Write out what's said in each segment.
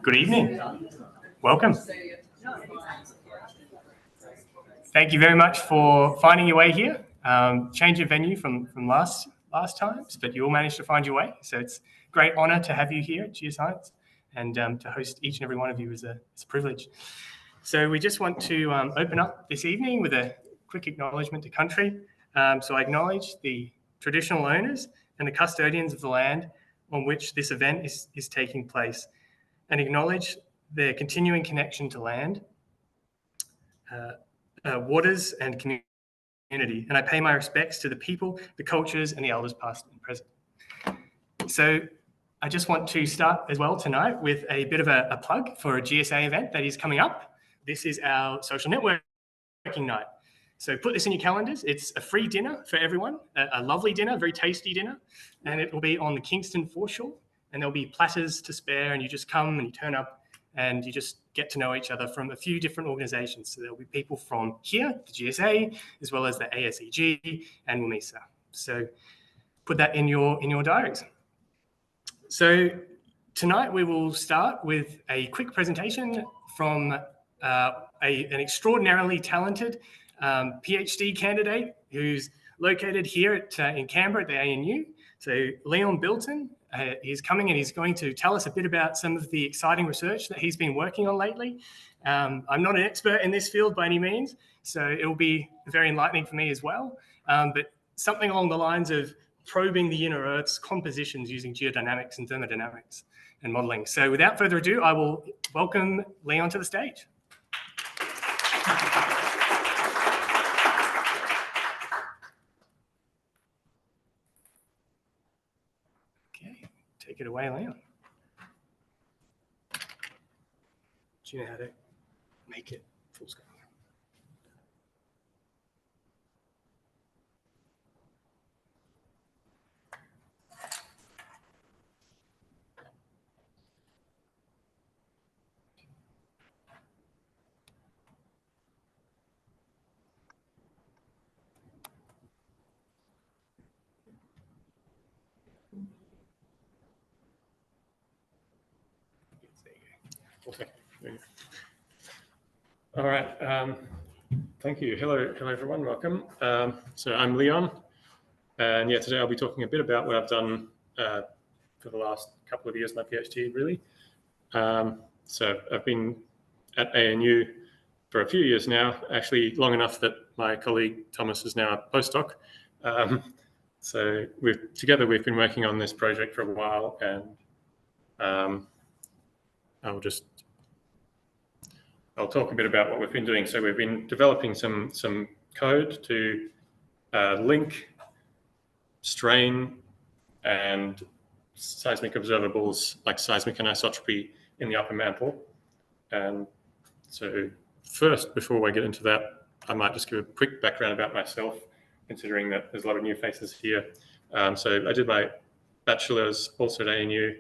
Good evening. Welcome. Thank you very much for finding your way here. Change of venue from last times, but you all managed to find your way. So it's a great honour to have you here at Geoscience, and to host each and every one of you is a privilege. So we just want to open up this evening with a quick acknowledgement to country. So I acknowledge the traditional owners and the custodians of the land on which this event is taking place, and acknowledge their continuing connection to land, waters and community. And I pay my respects to the people, the cultures, and the elders past and present. So I just want to start as well tonight with a bit of a plug for a GSA event that is coming up. This is our social networking night. So put this in your calendars. It's a free dinner for everyone, a lovely dinner, very tasty dinner, and it will be on the Kingston foreshore, and there'll be platters to spare, and you just come and you turn up and you just get to know each other from a few different organizations. So there'll be people from here, the GSA, as well as the ASEG and WMISA. So put that in your diaries. So tonight we will start with a quick presentation from an extraordinarily talented PhD candidate who's located here in Canberra at the ANU. So Leon Bilton is coming, and he's going to tell us a bit about some of the exciting research that he's been working on lately. I'm not an expert in this field by any means, so it will be very enlightening for me as well, but something along the lines of probing the inner Earth's compositions using geodynamics and thermodynamics and modeling. So without further ado, I will welcome Leon to the stage. Take it away, Leon. Do you know how to make it full screen? Okay. All right. Thank you. Hello, everyone. Welcome. So I'm Leon, and today I'll be talking a bit about what I've done for the last couple of years, my PhD, really. So I've been at ANU for a few years now, actually long enough that my colleague Thomas is now a postdoc. So together we've been working on this project for a while, and I'll talk a bit about what we've been doing. So we've been developing some code to link strain and seismic observables like seismic anisotropy in the upper mantle. And so first, before we get into that, I might just give a quick background about myself, considering that there's a lot of new faces here. So I did my bachelor's also at ANU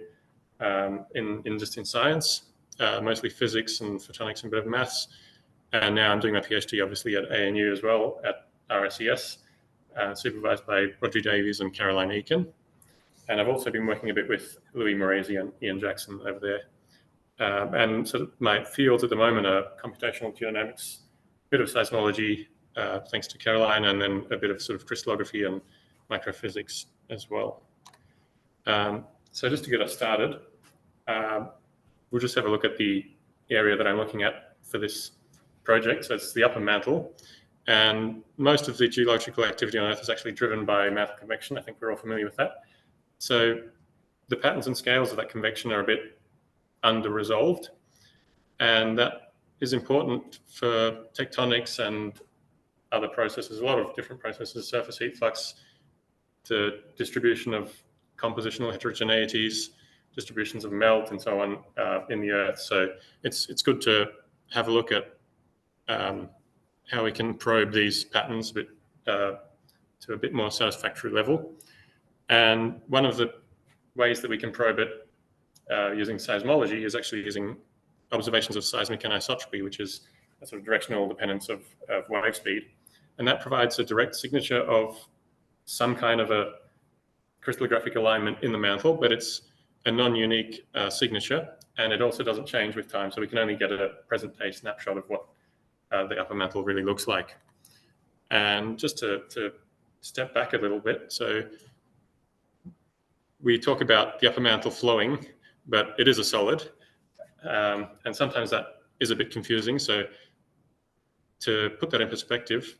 in science. Mostly physics and photonics and a bit of maths. And now I'm doing my PhD, obviously, at ANU as well, at RSES, supervised by Roger Davies and Caroline Eakin. And I've also been working a bit with Louis Moresi and Ian Jackson over there. And so my fields at the moment are computational geodynamics, a bit of seismology, thanks to Caroline, and then a bit of sort of crystallography and microphysics as well. So just to get us started, we'll just have a look at the area that I'm looking at for this project. So it's the upper mantle. And most of the geological activity on Earth is actually driven by mantle convection. I think we're all familiar with that. So the patterns and scales of that convection are a bit under-resolved. And that is important for tectonics and other processes, a lot of different processes, surface heat flux, to distribution of compositional heterogeneities, distributions of melt and so on in the Earth. So it's good to have a look at how we can probe these patterns to a bit more satisfactory level. And one of the ways that we can probe it using seismology is actually using observations of seismic anisotropy, which is a sort of directional dependence of wave speed. And that provides a direct signature of some kind of a crystallographic alignment in the mantle, but it's a non-unique signature. and it also doesn't change with time. So we can only get a present day snapshot of what the upper mantle really looks like. And just to step back a little bit, so we talk about the upper mantle flowing, but it is a solid, and sometimes that is a bit confusing. So to put that in perspective,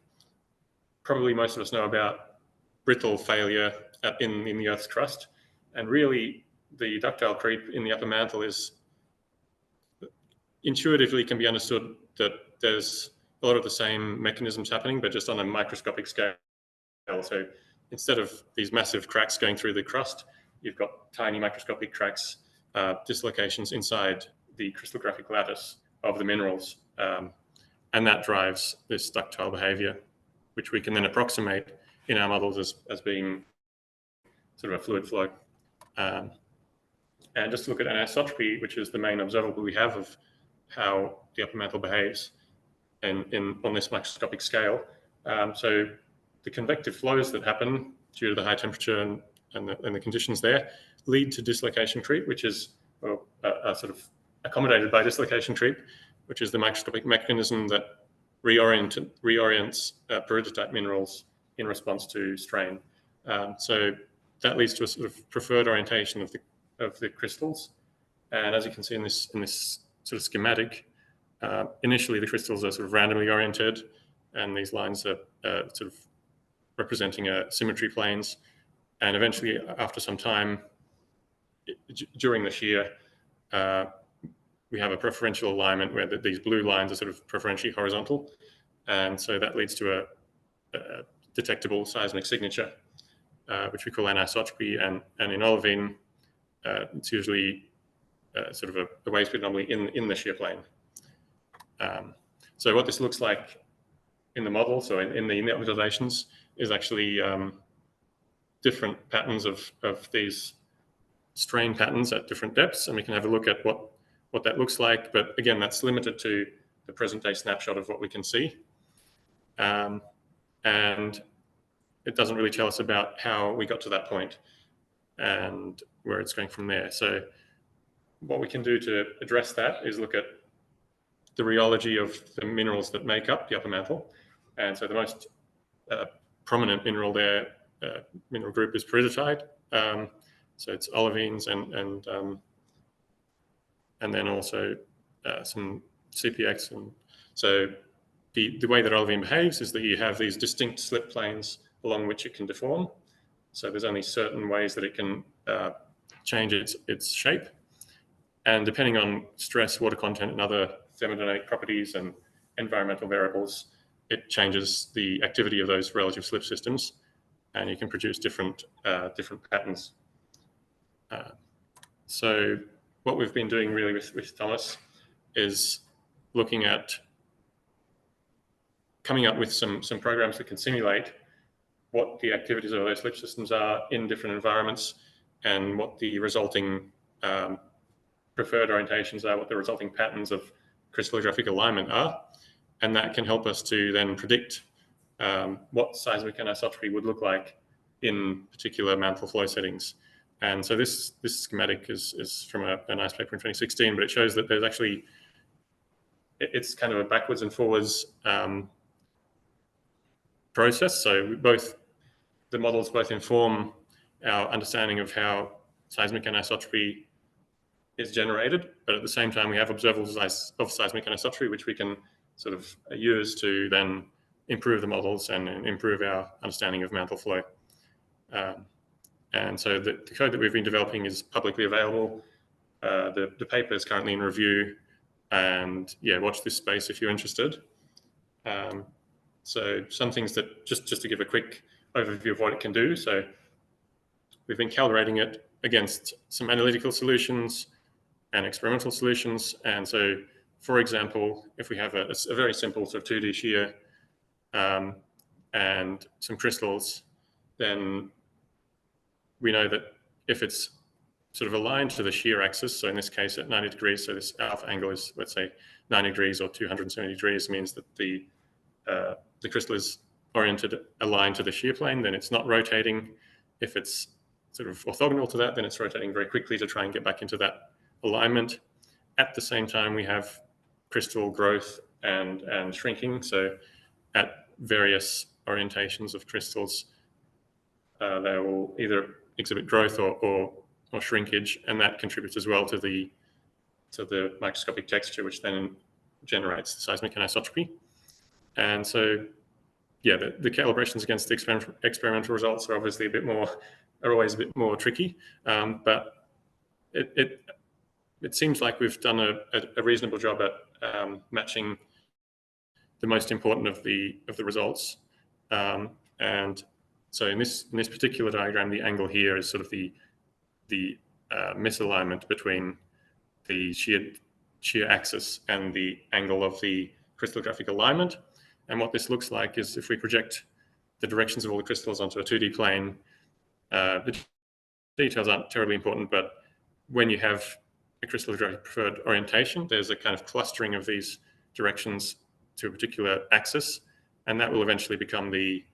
probably most of us know about brittle failure in the Earth's crust, and really the ductile creep in the upper mantle is intuitively can be understood that there's a lot of the same mechanisms happening, but just on a microscopic scale. So instead of these massive cracks going through the crust, you've got tiny microscopic cracks, dislocations inside the crystallographic lattice of the minerals. And that drives this ductile behavior, which we can then approximate in our models as being sort of a fluid flow. And just to look at anisotropy, which is the main observable we have of how the upper mantle behaves on this microscopic scale. So the convective flows that happen due to the high temperature and the conditions there lead to dislocation creep, which is sort of accommodated by dislocation creep, which is the microscopic mechanism that reorients peridotite minerals in response to strain. So that leads to a sort of preferred orientation of the crystals. And as you can see in this sort of schematic, initially the crystals are sort of randomly oriented, and these lines are sort of representing symmetry planes. And eventually, after some time, during the shear, we have a preferential alignment where these blue lines are sort of preferentially horizontal. And so that leads to a detectable seismic signature, which we call anisotropy. And in olivine, it's usually sort of a wave speed anomaly in the shear plane. So what this looks like in the model, so in the net visualizations, is actually different patterns of these strain patterns at different depths, and we can have a look at what that looks like. But again, that's limited to the present day snapshot of what we can see. And it doesn't really tell us about how we got to that point and where it's going from there. So what we can do to address that is look at the rheology of the minerals that make up the upper mantle. And so the most prominent mineral there, mineral group, is peridotite. So it's olivines and then also some CPX. And so the way that olivine behaves is that you have these distinct slip planes along which it can deform. So there's only certain ways that it can change its shape. And depending on stress, water content, and other thermodynamic properties and environmental variables, it changes the activity of those relative slip systems, and you can produce different patterns. So what we've been doing really with Thomas is looking at coming up with some programs that can simulate what the activities of those slip systems are in different environments, and what the resulting preferred orientations are, what the resulting patterns of crystallographic alignment are. And that can help us to then predict what seismic anisotropy would look like in particular mantle flow settings. And so this schematic is from a nice paper in 2016, but it shows that there's actually, it's kind of a backwards and forwards process. So the models both inform our understanding of how seismic anisotropy is generated, but at the same time we have observables of seismic anisotropy, which we can sort of use to then improve the models and improve our understanding of mantle flow. And so the code that we've been developing is publicly available. The paper is currently in review, and yeah, watch this space if you're interested. So some things that, just to give a quick overview of what it can do. So we've been calibrating it against some analytical solutions and experimental solutions. And so, for example, if we have a very simple sort of 2D shear and some crystals, then we know that if it's sort of aligned to the shear axis, so in this case at 90 degrees, so this alpha angle is, let's say, 90 degrees or 270 degrees, means that the crystal is aligned to the shear plane, then it's not rotating. If it's sort of orthogonal to that, then it's rotating very quickly to try and get back into that alignment. at the same time, we have crystal growth and shrinking. So at various orientations of crystals, they will either exhibit growth or shrinkage, and that contributes as well to the microscopic texture, which then generates the seismic anisotropy. And so, yeah, the calibrations against the experimental results are obviously always a bit more tricky, but it seems like we've done a reasonable job at matching the most important of the results. And so in this particular diagram, the angle here is sort of the misalignment between the shear axis and the angle of the crystallographic alignment. And what this looks like is if we project the directions of all the crystals onto a 2D plane, the details aren't terribly important, but when you have a crystallographic preferred orientation, there's a kind of clustering of these directions to a particular axis, and that will eventually become the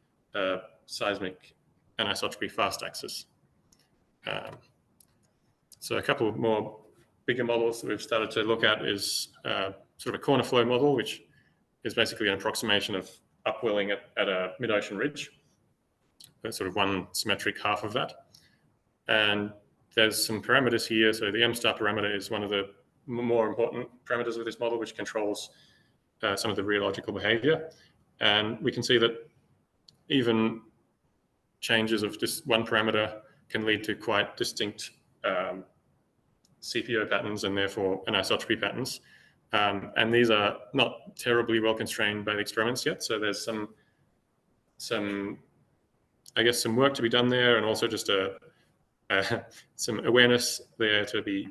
seismic anisotropy fast axis. So a couple of more bigger models that we've started to look at is sort of a corner flow model, which is basically an approximation of upwelling at a mid-ocean ridge. That's sort of one symmetric half of that. And there's some parameters here. So the M-star parameter is one of the more important parameters of this model, which controls some of the rheological behavior. And we can see that even changes of just one parameter can lead to quite distinct CPO patterns and therefore anisotropy patterns. And these are not terribly well constrained by the experiments yet. So there's some I guess, some work to be done there, and also just some awareness there to be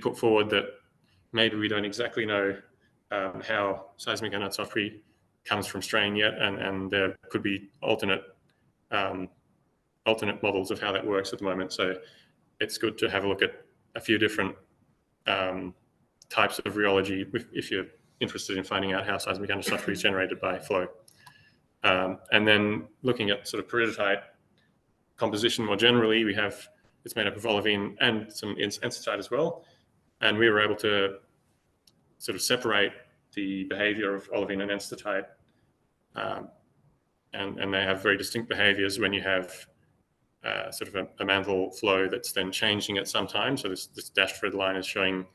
put forward that maybe we don't exactly know how seismic anisotropy comes from strain yet, and there could be alternate models of how that works at the moment. So it's good to have a look at a few different types of rheology if you're interested in finding out how seismic anisotropy is generated by flow. And then looking at sort of peridotite composition more generally, it's made up of olivine and some enstatite as well. And we were able to sort of separate the behavior of olivine and enstatite. And they have very distinct behaviors when you have sort of a mantle flow that's then changing at some time. So this dashed red line is showing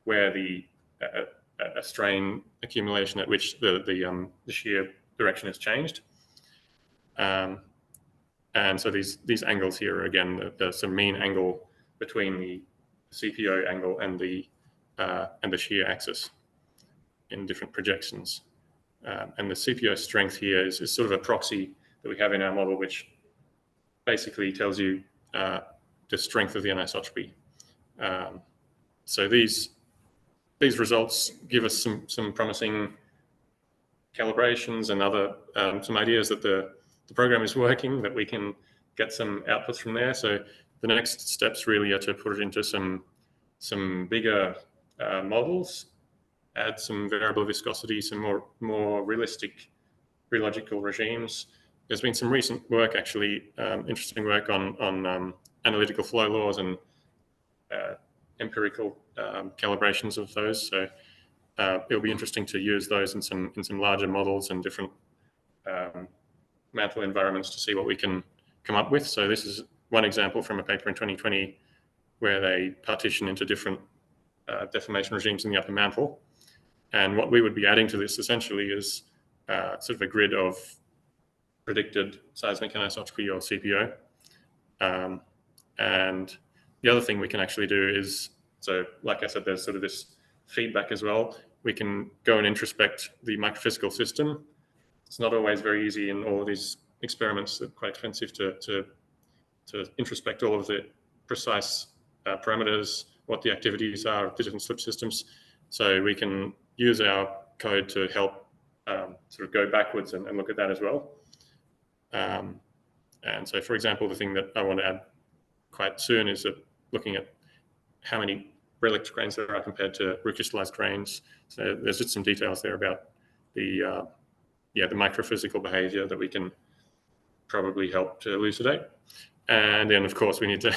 where a strain accumulation at which the shear direction has changed. And so these angles here are, again, the some mean angle between the CPO angle and the shear axis in different projections. And the CPO strength here is sort of a proxy that we have in our model, which basically tells you the strength of the anisotropy. So these results give us some promising calibrations and other some ideas that the program is working, that we can get some outputs from there. So the next steps really are to put it into some bigger models, add some variable viscosity, some more realistic rheological regimes. There's been some recent work, actually, interesting work on analytical flow laws and empirical calibrations of those. So it'll be interesting to use those in some larger models and different mantle environments to see what we can come up with. So this is one example from a paper in 2020 where they partition into different deformation regimes in the upper mantle. And what we would be adding to this essentially is sort of a grid of predicted seismic anisotropy or CPO. And the other thing we can actually do is, so like I said, there's sort of this feedback as well. We can go and introspect the microphysical system. It's not always very easy in all of these experiments. They're quite expensive to introspect all of the precise parameters, what the activities are of the different slip systems. So we can use our code to help sort of go backwards and look at that as well. And so, for example, the thing that I want to add quite soon is that looking at how many relic grains there are compared to recrystallized grains. So there's just some details there about the microphysical behavior that we can probably help to elucidate. And then, of course, we need to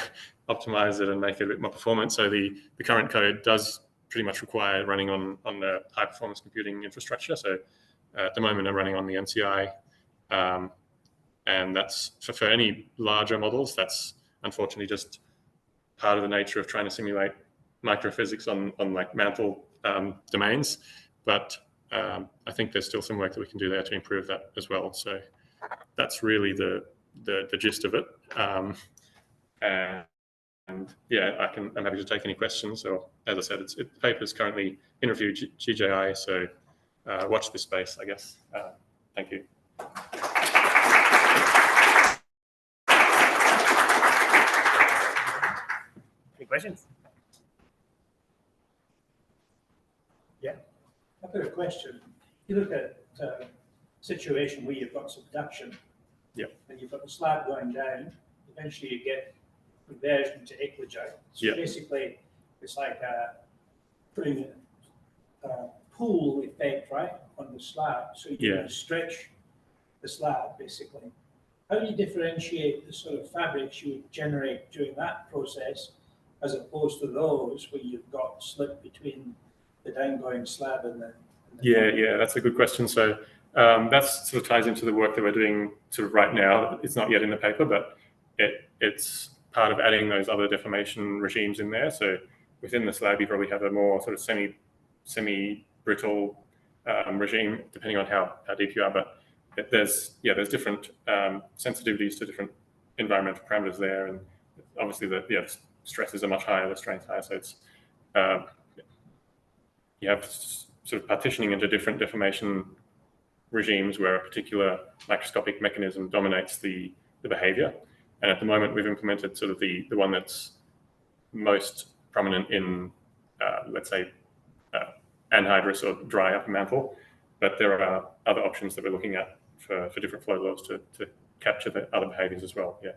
optimize it and make it a bit more performant. So the current code does pretty much require running on the high performance computing infrastructure. So at the moment, I'm running on the NCI, and that's for any larger models. That's unfortunately just part of the nature of trying to simulate microphysics on like mantle domains. But I think there's still some work that we can do there to improve that as well. So that's really the gist of it. And yeah, I'm happy to take any questions. Or as I said, the paper is currently in review GJI, so watch this space, I guess. Thank you. Any questions? Yeah. I've got a question. You look at a situation where you've got subduction, and you've got the slab going down. Eventually, you get conversion to eclogite. So basically, it's like putting a pool effect, right, on the slab. So you can stretch the slab, basically. How do you differentiate the sort of fabrics you would generate during that process, as opposed to those where you've got slip between the downgoing slab and the Yeah, that's a good question. So that sort of ties into the work that we're doing sort of right now. It's not yet in the paper, but it's part of adding those other deformation regimes in there. So within the slab, you probably have a more sort of semi-brittle regime, depending on how deep you are. But there's different sensitivities to different environmental parameters there, and obviously the stresses are much higher, the strain's higher. So it's you have sort of partitioning into different deformation regimes where a particular microscopic mechanism dominates the behavior. And at the moment, we've implemented sort of the one that's most prominent in, let's say, anhydrous or dry upper mantle. But there are other options that we're looking at for different flow laws to capture the other behaviors as well. Yeah.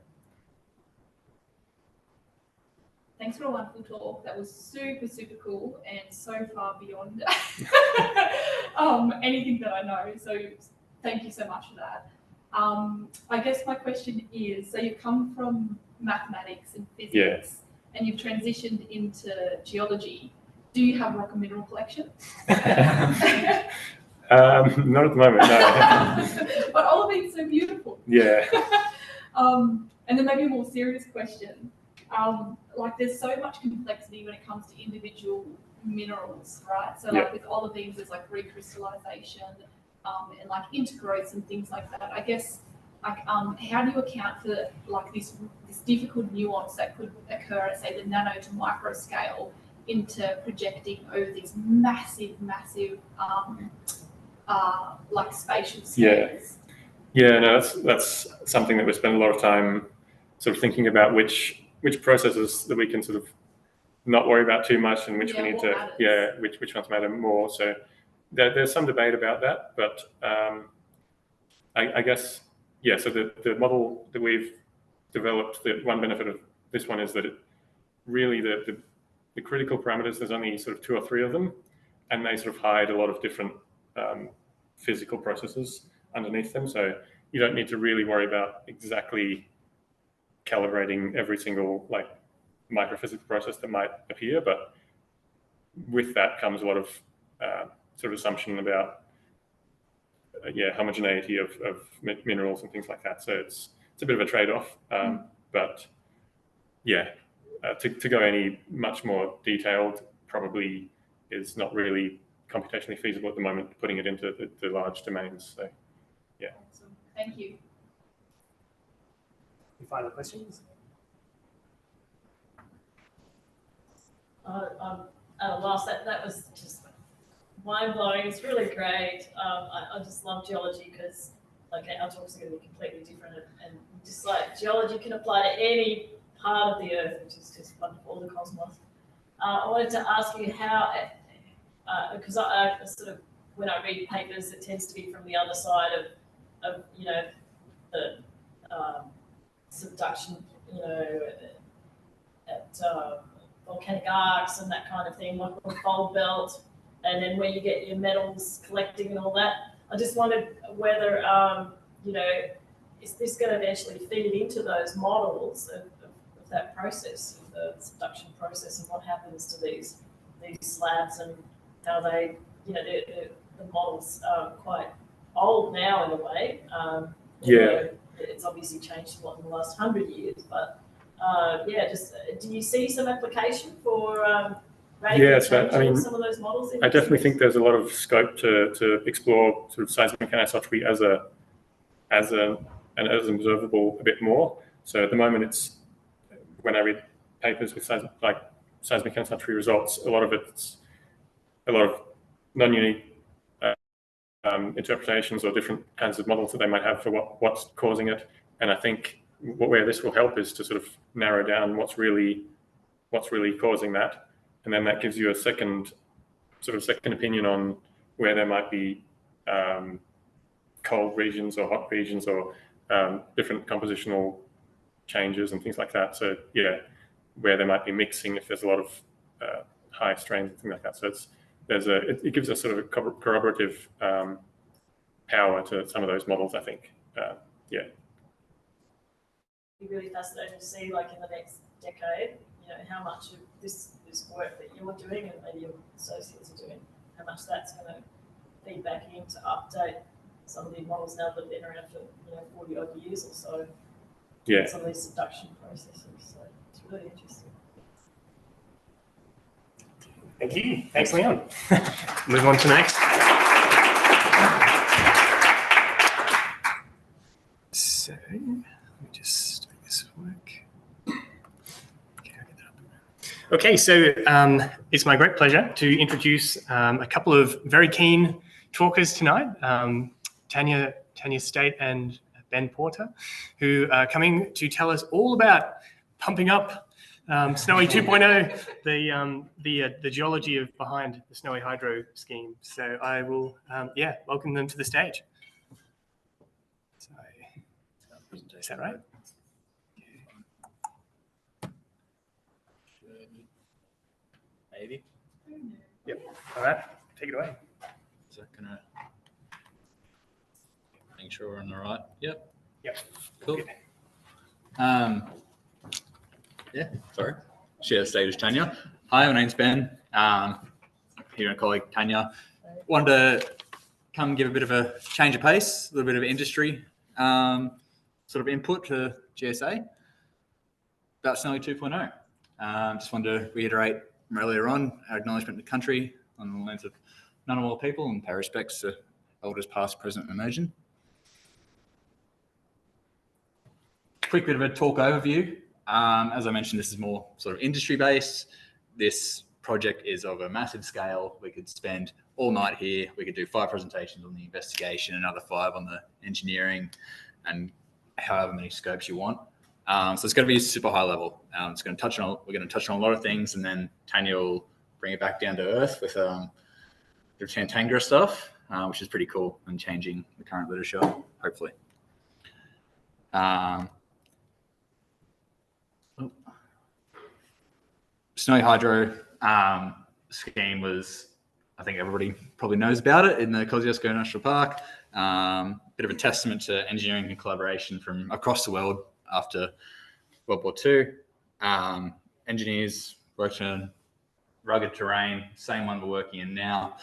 Thanks for a wonderful talk. That was super, super cool and so far beyond anything that I know. So thank you so much for that. I guess my question is, so you come from mathematics and physics and you've transitioned into geology. Do you have rock and mineral collection? Not at the moment, no. But all of it's so beautiful. Yeah. And then maybe a more serious question. Like there's so much complexity when it comes to individual minerals, right? So like with olivines, there's like recrystallization and like intergrowths and things like that. I guess like how do you account for like this difficult nuance that could occur at say the nano to micro scale into projecting over these massive like spatial scales? Yeah, no, that's something that we spend a lot of time sort of thinking about which processes that we can sort of not worry about too much and which we need to, which ones matter more. So there's some debate about that, but I guess, so the model that we've developed, the one benefit of this one is that it really, the critical parameters, there's only sort of 2 or 3 of them, and they sort of hide a lot of different physical processes underneath them. So you don't need to really worry about exactly calibrating every single like microphysical process that might appear, but with that comes a lot of sort of assumption about homogeneity of minerals and things like that. So it's a bit of a trade-off, but to go any much more detailed probably is not really computationally feasible at the moment, putting it into the large domains. So yeah. Awesome. Thank you. Any final questions? Last, that was just mind-blowing. It's really great. I just love geology because like our talks are going to be completely different, and just like geology can apply to any part of the earth, which is just wonderful, the cosmos. I wanted to ask you how, because I sort of, when I read papers, it tends to be from the other side of the subduction, at volcanic arcs and that kind of thing, like the fold belt, and then where you get your metals collecting and all that. I just wondered whether, is this going to eventually feed into those models of that process, the subduction process, and what happens to these slabs and how they, the models are quite old now in a way. It's obviously changed a lot in the last 100 years, but do you see some application for changing some of those models? I definitely think there's a lot of scope to explore sort of seismic anisotropy as an observable a bit more. So at the moment, it's when I read papers with seismic anisotropy results, a lot of non-unique interpretations or different kinds of models that they might have for what's causing it. And I think where this will help is to sort of narrow down what's really causing that, and then that gives you a second opinion on where there might be cold regions or hot regions or different compositional changes and things like that. So where there might be mixing if there's a lot of high strains and things like that. So it gives us sort of a corroborative power to some of those models, I think. It'd be really fascinating to see, like in the next decade, how much of this work that you're doing and maybe your associates are doing, how much that's going to feed back in to update some of the models now that have been around for 40 odd years or so. Yeah. Some of these subduction processes. So it's really interesting. Thank you. Thanks, Leon. Move on to the next. So let me just make this work. Okay, I'll get that up. Okay, so it's my great pleasure to introduce a couple of very keen talkers tonight, Tanya Strate and Ben Porter, who are coming to tell us all about pumping up Snowy 2.0, the geology behind the Snowy Hydro scheme. So I will, welcome them to the stage. So, is that right? Maybe. Yep. All right. Take it away. Is that gonna make sure we're on the right? Yep. Yep. Cool. Sorry. Share the stage, Tanya. Hi, my name's Ben. Here, a colleague, Tanya. Wanted to come give a bit of a change of pace, a little bit of industry sort of input to GSA about Snowy 2.0. Just wanted to reiterate from earlier on our acknowledgement of the country on the lands of Ngunnawal people and pay respects to elders past, present, and emerging. Quick bit of a talk overview. As I mentioned, this is more sort of industry based. This project is of a massive scale. We could spend all night here. We could do 5 presentations on the investigation, another 5 on the engineering, and however many scopes you want. So it's going to be super high level. We're going to touch on a lot of things, and then Tanya will bring it back down to earth with the Tantanga stuff, which is pretty cool and changing the current literature, hopefully. Snowy Hydro scheme was, I think everybody probably knows about it, in the Kosciuszko National Park. Bit of a testament to engineering and collaboration from across the world after World War II. Engineers worked in rugged terrain, same one we're working in now,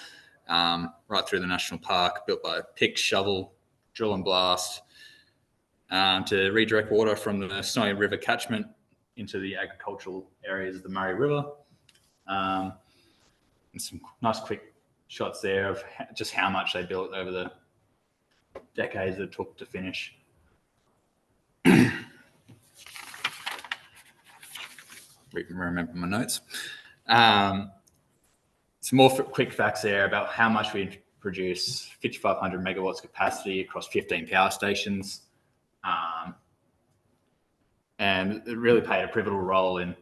right through the national park, built by pick, shovel, drill and blast, to redirect water from the Snowy River catchment into the agricultural areas of the Murray River. And some nice quick shots there of just how much they built over the decades it took to finish. Remember my notes. Some more quick facts there about how much we produce: 5,500 megawatts capacity across 15 power stations. And it really played a pivotal role in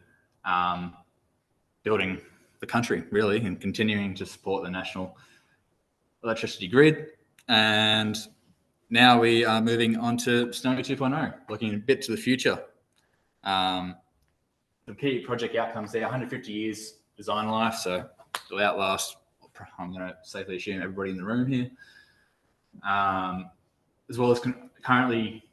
building the country, really, and continuing to support the national electricity grid. And now we are moving on to Snowy 2.0, looking a bit to the future. The key project outcomes there: 150 years design life, so it'll outlast, I'm going to safely assume, everybody in the room here, as well as currently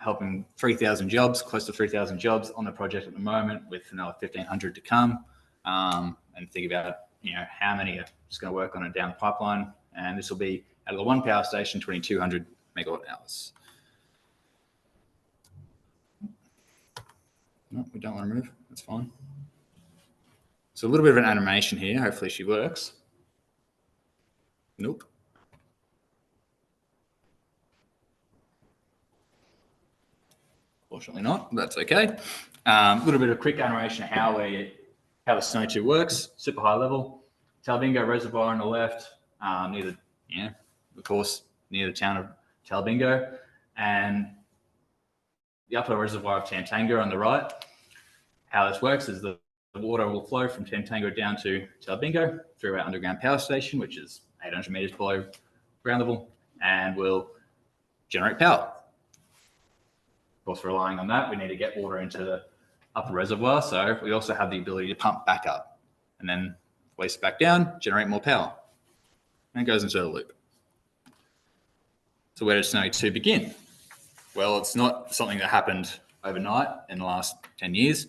helping 3,000 jobs, close to 3,000 jobs on the project at the moment, with another 1,500 to come. And think about, how many are just going to work on it down the pipeline. And this will be out of the one power station, 2,200 megawatt hours. No, we don't want to move. That's fine. So a little bit of an animation here. Hopefully she works. Nope. Fortunately not. That's okay. A little bit of quick animation of how the Snow 2 works. Super high level. Talbingo Reservoir on the left, near the town of Talbingo, and the upper reservoir of Tantango on the right. How this works is the water will flow from Tantango down to Talbingo through our underground power station, which is 800 meters below ground level, and will generate power. Of course, relying on that, we need to get water into the upper reservoir, so we also have the ability to pump back up and then waste back down, generate more power, and it goes into a loop. So where does Snow 2 begin? Well, it's not something that happened overnight in the last 10 years.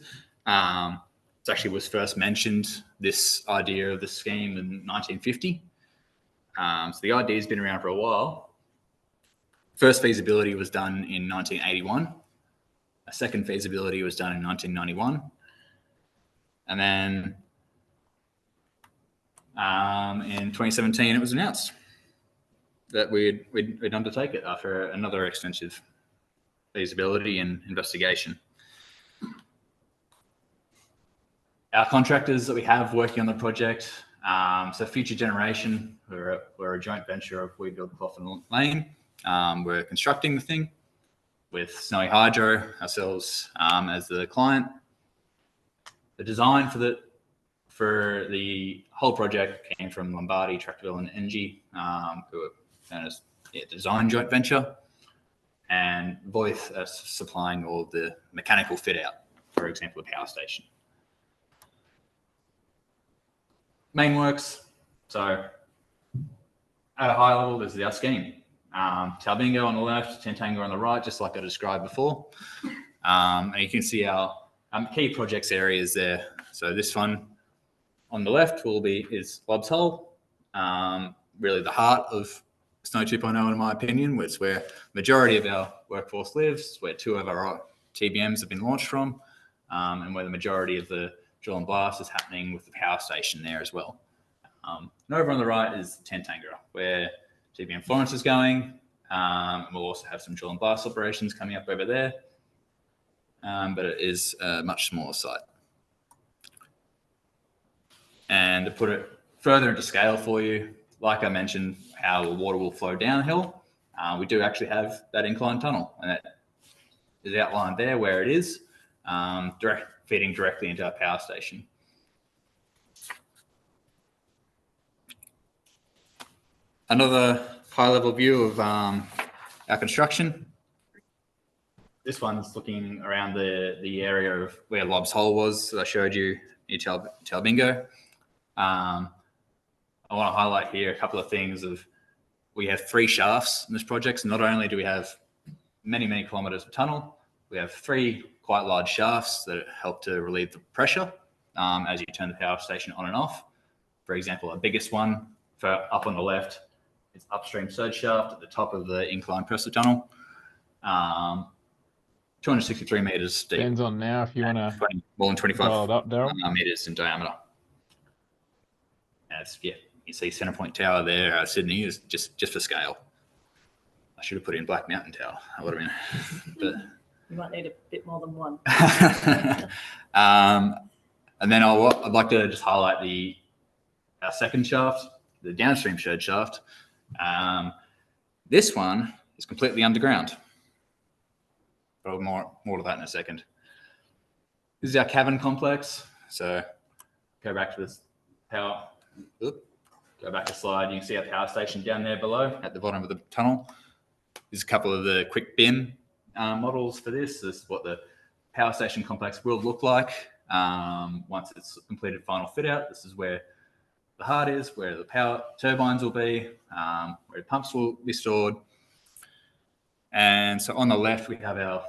It actually was first mentioned, this idea of the scheme, in 1950. So the idea has been around for a while. First feasibility was done in 1981. A second feasibility was done in 1991. And then in 2017, it was announced that we'd undertake it after another extensive feasibility and investigation. Our contractors that we have working on the project, so Future Generation, we're a joint venture of Webuild, Clough and Lane. We're constructing the thing with Snowy Hydro, ourselves as the client. The design for the whole project came from Lombardi, Tractaville and Engie, who are known as design joint venture, and both are supplying all the mechanical fit out, for example, the power station. Main works, so at a high level, this is our scheme. Talbingo on the left, Tantango on the right, just like I described before. And you can see our key projects areas there. So this one on the left is Lobbs Hole, really the heart of Snow 2.0 in my opinion, it's where the majority of our workforce lives, where 2 of our TBMs have been launched from, and where the majority of the drill and blast is happening with the power station there as well. And over on the right is Tantango, where TBM Florence is going. We'll also have some drill and blast operations coming up over there, but it is a much smaller site. And to put it further into scale for you, like I mentioned, how the water will flow downhill, we do actually have that incline tunnel, and that is outlined there where it is, feeding directly into our power station. Another high-level view of our construction. This one's looking around the area of where Lobbs Hole was that I showed you near Talbingo. I want to highlight here a couple of things. We have 3 shafts in this project, so not only do we have many, many kilometres of tunnel, we have 3 quite large shafts that help to relieve the pressure as you turn the power station on and off. For example, our biggest one up on the left is upstream surge shaft at the top of the incline pressure tunnel. 263 metres deep. Depends on now if you want to more than 25 up, metres in diameter. As you see Centrepoint Tower there, Sydney, is just for scale. I should have put in Black Mountain Tower. That would have been, but You might need a bit more than one. And then I'd like to just highlight our second shaft, the downstream surge shaft. This one is completely underground. But more to that in a second. This is our cavern complex. So go back to this power. Go back a slide. You can see our power station down there below at the bottom of the tunnel. There's a couple of the quick BIM models for this. This is what the power station complex will look like once it's completed final fit out. This is where the heart is, where the power turbines will be, where the pumps will be stored. And so on the left, we have our,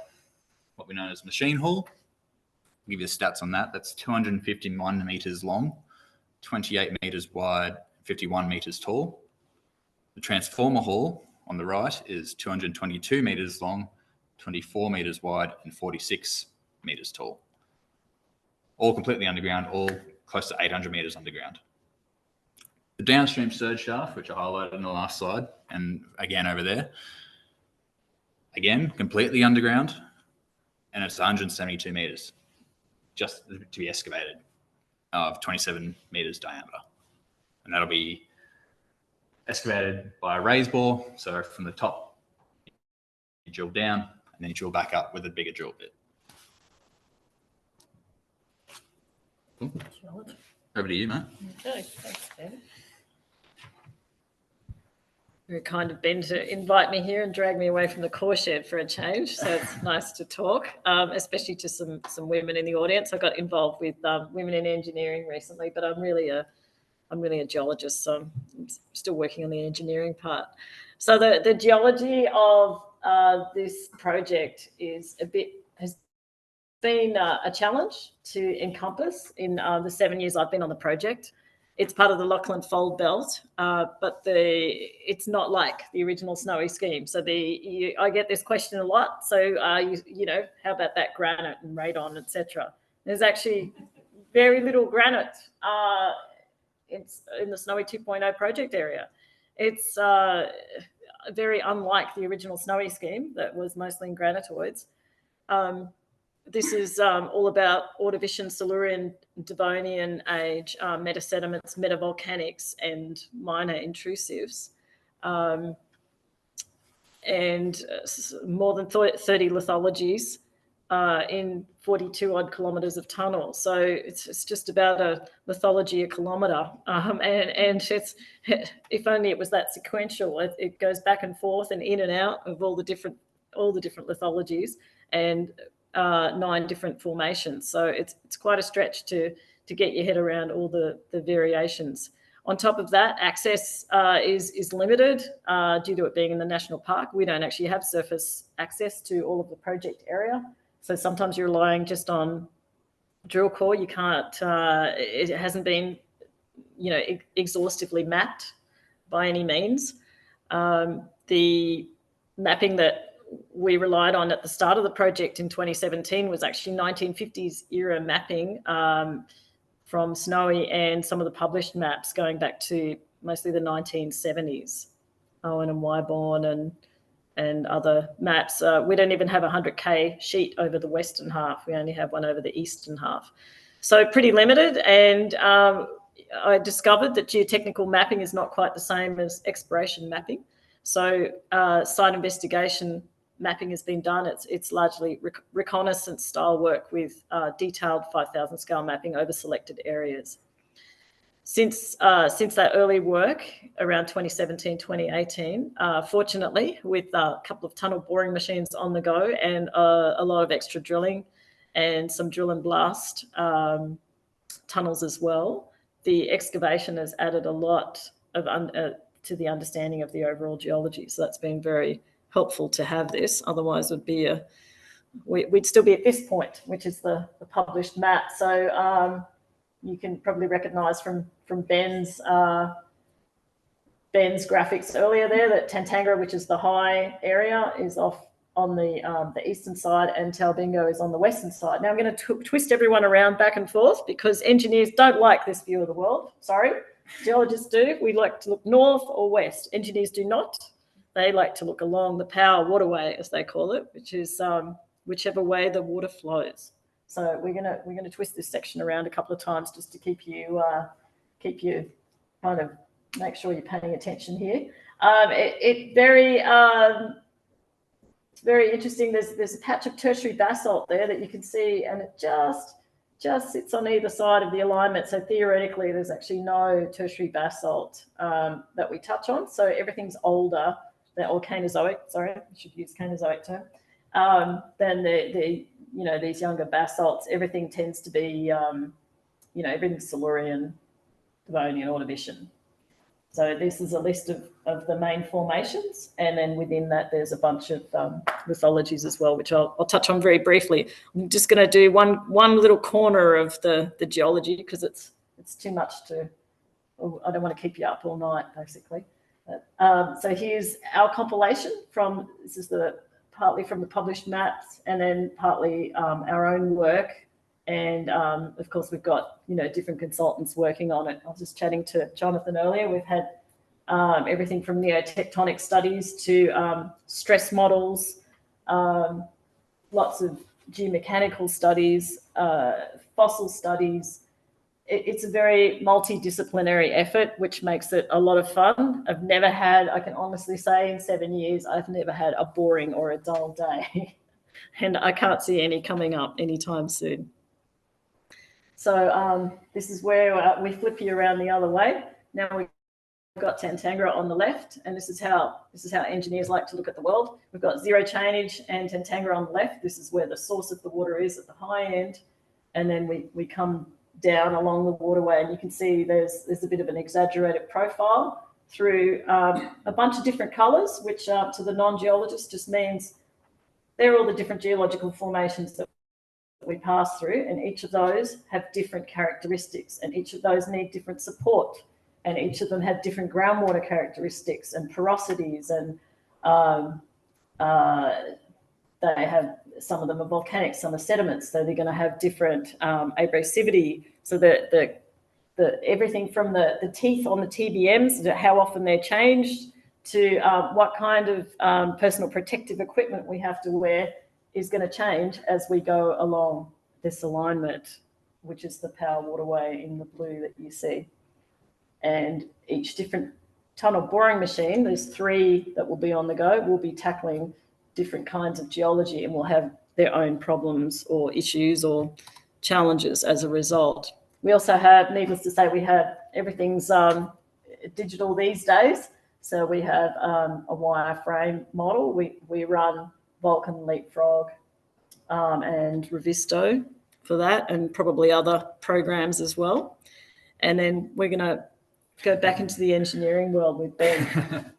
what we know as machine hall. I'll give you the stats on that. That's 251 meters long, 28 meters wide, 51 meters tall. The transformer hall on the right is 222 meters long, 24 meters wide, and 46 meters tall. All completely underground, all close to 800 meters underground. The downstream surge shaft, which I highlighted in the last slide, and again over there, again, completely underground, and it's 172 meters just to be excavated, of 27 meters diameter. And that'll be excavated by a raise bore. So from the top, you drill down, and then you drill back up with a bigger drill bit. Cool. Over to you, mate. Okay, thanks, Ben. Very kind of Ben to invite me here and drag me away from the core shed for a change. So it's nice to talk, especially to some women in the audience. I got involved with women in engineering recently, but I'm really a geologist, so I'm still working on the engineering part. So the geology of this project has been a challenge to encompass in the 7 years I've been on the project. It's part of the Lachlan Fold Belt, but it's not like the original Snowy scheme. So I get this question a lot. So how about that granite and radon, etc.? There's actually very little granite it's in the Snowy 2.0 project area. It's very unlike the original Snowy scheme that was mostly in granitoids. This is all about Ordovician, Silurian, Devonian age metasediments, metavolcanics, and minor intrusives. And more than 30 lithologies in 42 odd kilometres of tunnel. So it's just about a lithology a kilometre. And it's, if only it was that sequential, it goes back and forth and in and out of all the different lithologies and 9 different formations. So it's quite a stretch to get your head around all the variations. On top of that, access is limited due to it being in the national park. We don't actually have surface access to all of the project area. So sometimes you're relying just on drill core. You can't, it hasn't been, exhaustively mapped by any means. The mapping that we relied on at the start of the project in 2017 was actually 1950s era mapping from Snowy and some of the published maps going back to mostly the 1970s, Owen and Wyborn and other maps. We don't even have a 100K sheet over the western half. We only have one over the eastern half. So pretty limited. And I discovered that geotechnical mapping is not quite the same as exploration mapping. So site investigation mapping has been done. It's largely reconnaissance style work with detailed 5,000 scale mapping over selected areas. Since that early work around 2017, 2018, fortunately, with a couple of tunnel boring machines on the go and a lot of extra drilling and some drill and blast tunnels as well, the excavation has added a lot of to the understanding of the overall geology. So that's been very helpful to have this. Otherwise, would be we'd still be at this point, which is the published map. So you can probably recognise from Ben's graphics earlier there that Tantangara, which is the high area, is off on the eastern side, and Talbingo is on the western side. Now I'm going to twist everyone around back and forth because engineers don't like this view of the world. Sorry, geologists do. We like to look north or west. Engineers do not. They like to look along the power waterway, as they call it, which is whichever way the water flows. So we're gonna twist this section around a couple of times just to keep you kind of make sure you're paying attention here. It's very interesting. There's a patch of tertiary basalt there that you can see, and it just sits on either side of the alignment. So theoretically, there's actually no tertiary basalt that we touch on. So everything's older or Cainozoic. Sorry, I should use Cainozoic term. Than these younger basalts. Everything tends to be everything's Silurian, Devonian, Ordovician. So this is a list of the main formations, and then within that there's a bunch of lithologies as well, which I'll touch on very briefly. I'm just going to do one little corner of the geology because it's too much to. I don't want to keep you up all night, basically. So here's our compilation from. This is partly from the published maps, and then partly our own work. And of course, we've got different consultants working on it. I was just chatting to Jonathan earlier. We've had everything from neotectonic studies to stress models, lots of geomechanical studies, fossil studies. It's a very multidisciplinary effort, which makes it a lot of fun. I can honestly say in 7 years, I've never had a boring or a dull day. And I can't see any coming up anytime soon. So this is where we flip you around the other way. Now we've got Tantangara on the left, and this is how engineers like to look at the world. We've got zero chainage and Tantangara on the left. This is where the source of the water is at the high end, and then we come down along the waterway, and you can see there's a bit of an exaggerated profile through a bunch of different colours, which to the non-geologist just means they're all the different geological formations that we pass through, and each of those have different characteristics, and each of those need different support, and each of them have different groundwater characteristics and porosities, and they have, some of them are volcanic, some are sediments, so they're going to have different abrasivity. So the everything from the teeth on the TBMs, to how often they're changed, to what kind of personal protective equipment we have to wear is going to change as we go along this alignment, which is the power waterway in the blue that you see. And each different tunnel boring machine, there's 3 that will be on the go, will be tackling different kinds of geology and will have their own problems or issues or challenges as a result. We also have, needless to say, we have everything's digital these days. So we have a wireframe model. We run Vulkan, Leapfrog, and Revisto for that, and probably other programs as well. And then we're going to go back into the engineering world with Ben.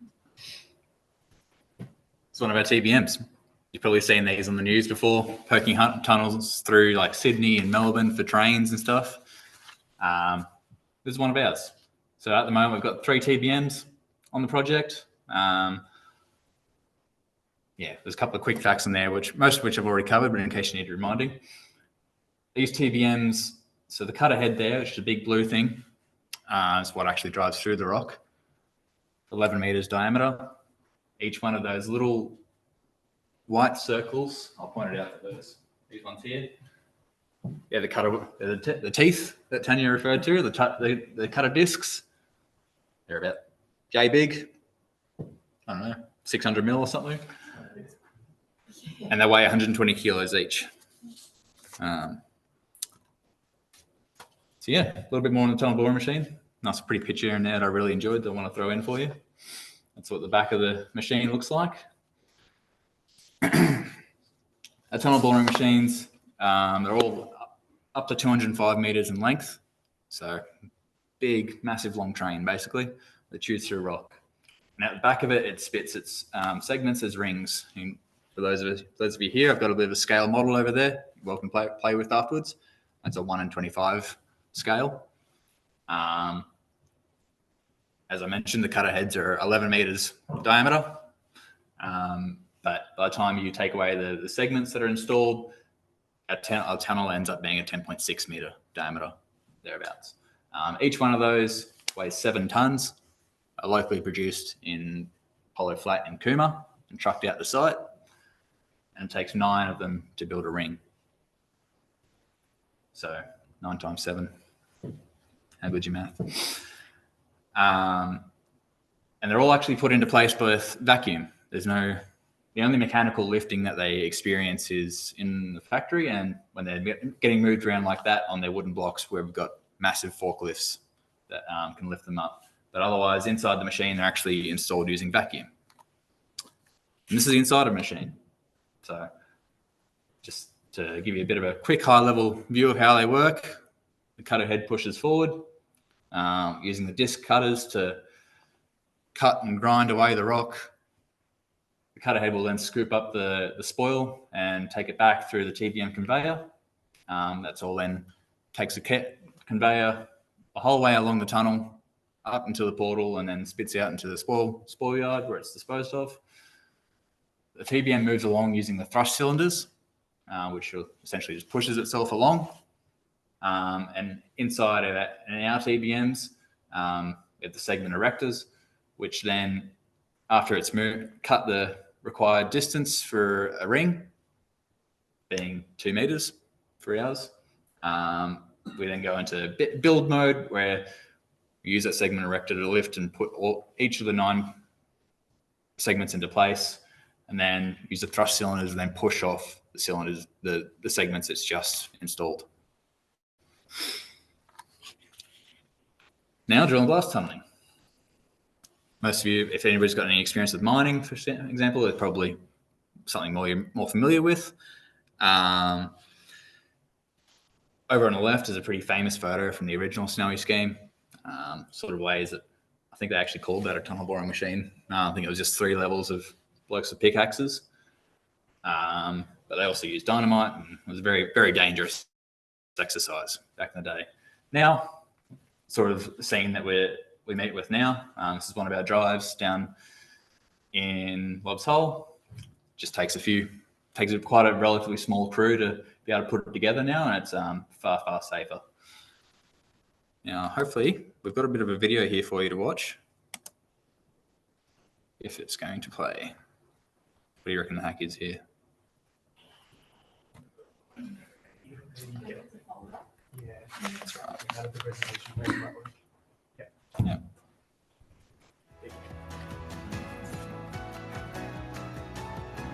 It's one of our TBMs. You've probably seen these on the news before, poking tunnels through like Sydney and Melbourne for trains and stuff. This is one of ours. So at the moment, we've got 3 TBMs on the project. There's a couple of quick facts in there, most of which I've already covered, but in case you need reminding. These TBMs, so the cutter head there, which is a big blue thing, is what actually drives through the rock. 11 meters diameter. Each one of those little white circles, I'll point it out for these ones here. Yeah, the cutter, the teeth that Tanya referred to, the cutter discs, they're about J big, I don't know, 600 mil or something. And they weigh 120 kilos each. So yeah, a little bit more on the tunnel boring machine. Nice pretty picture in there that I really enjoyed that I want to throw in for you. That's what the back of the machine looks like. Our tunnel boring machines, they're all up to 205 meters in length. So big, massive, long train, basically, that chews through rock. And at the back of it, it spits its segments as rings. And for those of you here, I've got a bit of a scale model over there. You're welcome to play with afterwards. That's a 1 in 25 scale. As I mentioned, the cutter heads are 11 meters diameter. But by the time you take away the segments that are installed, our tunnel ends up being a 10.6 meter diameter, thereabouts. Each one of those weighs 7 tons, locally produced in Polo Flat in Cooma and trucked out to site. And it takes 9 of them to build a ring. So 9 times 7. How good's your math? And they're all actually put into place with vacuum. The only mechanical lifting that they experience is in the factory, and when they're getting moved around like that on their wooden blocks where we've got massive forklifts that can lift them up. But otherwise, inside the machine, they're actually installed using vacuum. And this is inside a machine. So just to give you a bit of a quick high-level view of how they work, the cutter head pushes forward, using the disc cutters to cut and grind away the rock. The cutter head will then scoop up the spoil and take it back through the TBM conveyor. That's all then takes a conveyor the whole way along the tunnel up into the portal and then spits out into the spoil yard where it's disposed of. The TBM moves along using the thrust cylinders, which essentially just pushes itself along. And inside of that, in our TBMs, we have the segment erectors, which then, after it's cut the required distance for a ring, being 2 meters for ours, we then go into build mode where we use that segment erector to lift and put each of the 9 segments into place, and then use the thrust cylinders and then push off the cylinders, the segments it's just installed. Now, drill and blast tunneling. Most of you, if anybody's got any experience with mining, for example, it's probably something more familiar with. Over on the left is a pretty famous photo from the original Snowy scheme. Sort of ways that I think they actually called that a tunnel boring machine. I think it was just 3 levels of blokes with pickaxes. But they also used dynamite, and it was a very, very dangerous exercise back in the day. Now, sort of the scene that we meet with now. This is one of our drives down in Lobbs Hole. Just takes quite a relatively small crew to be able to put it together now, and it's far, far safer. Now, hopefully, we've got a bit of a video here for you to watch. If it's going to play. What do you reckon the hack is here? Yeah, That's right. out of the presentation. Yeah.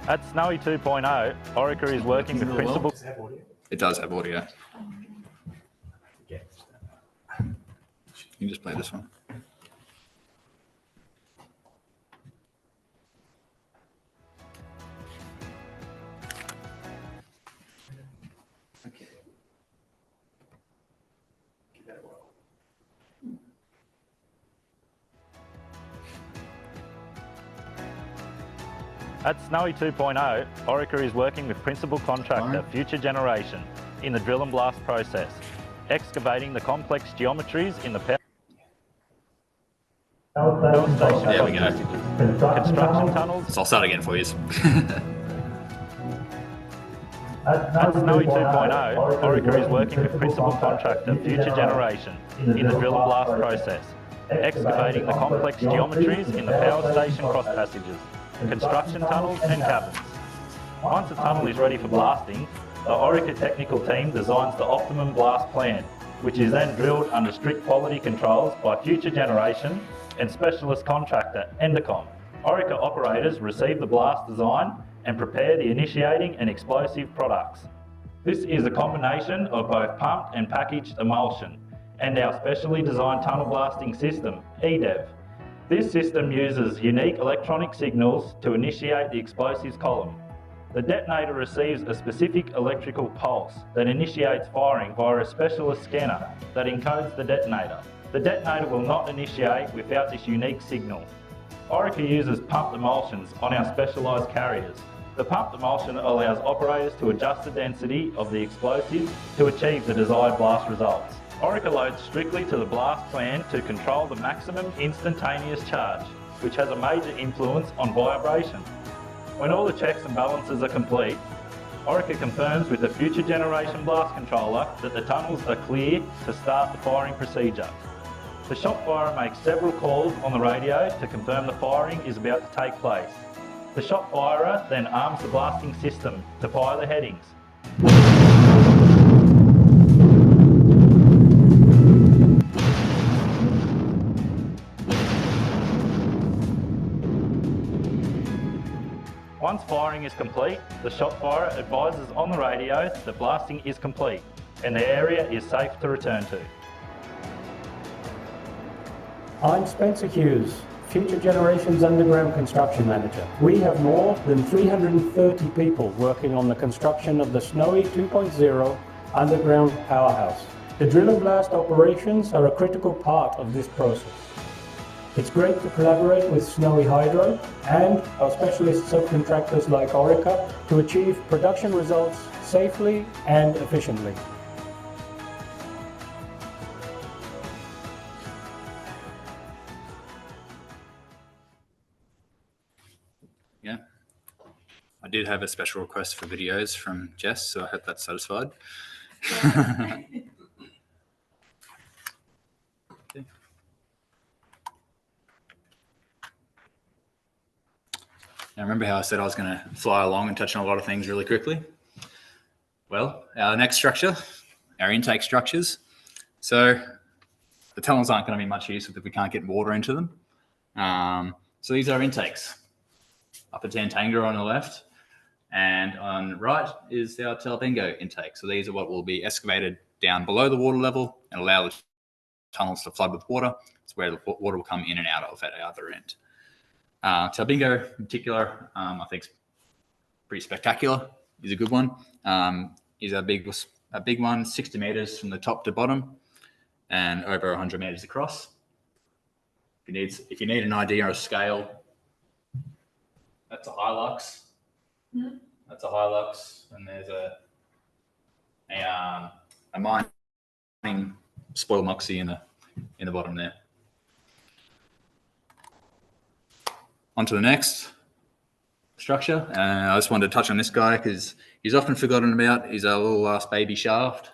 At Snowy 2.0, Orica is working with principal... Does it have audio? It does have audio. You can just play this one. Okay. Give that a whirl. At Snowy 2.0, Orica is working with principal contractor Future Generation in the drill and blast process, excavating the complex geometries in the power station. There we go. Construction tunnels. So I'll start again for you. At Snowy 2.0, Orica is working with principal contractor Future Generation in the drill and blast process, excavating the complex geometries in the power station cross passages, construction tunnels and cabins. Once a tunnel is ready for blasting, the Orica technical team designs the optimum blast plan, which is then drilled under strict quality controls by Future Generation and specialist contractor Endicom. Orica operators receive the blast design and prepare the initiating and explosive products. This is a combination of both pumped and packaged emulsion and our specially designed tunnel blasting system, EDEV. This system uses unique electronic signals to initiate the explosives column. The detonator receives a specific electrical pulse that initiates firing via a specialist scanner that encodes the detonator. The detonator will not initiate without this unique signal. Orica uses pumped emulsions on our specialised carriers. The pumped emulsion allows operators to adjust the density of the explosive to achieve the desired blast results. Orica loads strictly to the blast plan to control the maximum instantaneous charge, which has a major influence on vibration. When all the checks and balances are complete, Orica confirms with the Future Generation blast controller that the tunnels are clear to start the firing procedure. The shot firer makes several calls on the radio to confirm the firing is about to take place. The shot firer then arms the blasting system to fire the headings. Once firing is complete, the shot firer advises on the radio that blasting is complete and the area is safe to return to. I'm Spencer Hughes, Future Generation's Underground Construction Manager. We have more than 330 people working on the construction of the Snowy 2.0 underground powerhouse. The drill and blast operations are a critical part of this process. It's great to collaborate with Snowy Hydro and our specialist subcontractors like Orica to achieve production results safely and efficiently. Yeah. I did have a special request for videos from Jess, so I hope that's satisfied. Now, remember how I said I was going to fly along and touch on a lot of things really quickly? Well, our next structure, our intake structures. So the tunnels aren't going to be much use if we can't get water into them. So these are intakes. Upper Tantanga on the left, and on the right is our Talbingo intake. So these are what will be excavated down below the water level and allow the tunnels to flood with water. It's where the water will come in and out of at the other end. Talbingo in particular, I think is pretty spectacular. Is a good one. Is a big one, 60 meters from the top to bottom, and over 100 meters across. If you need an idea of scale, that's a Hilux. Hmm. That's a Hilux, and there's a mining spoil moxie in the bottom there. On to the next structure. I just wanted to touch on this guy because he's often forgotten about. He's our little last baby shaft.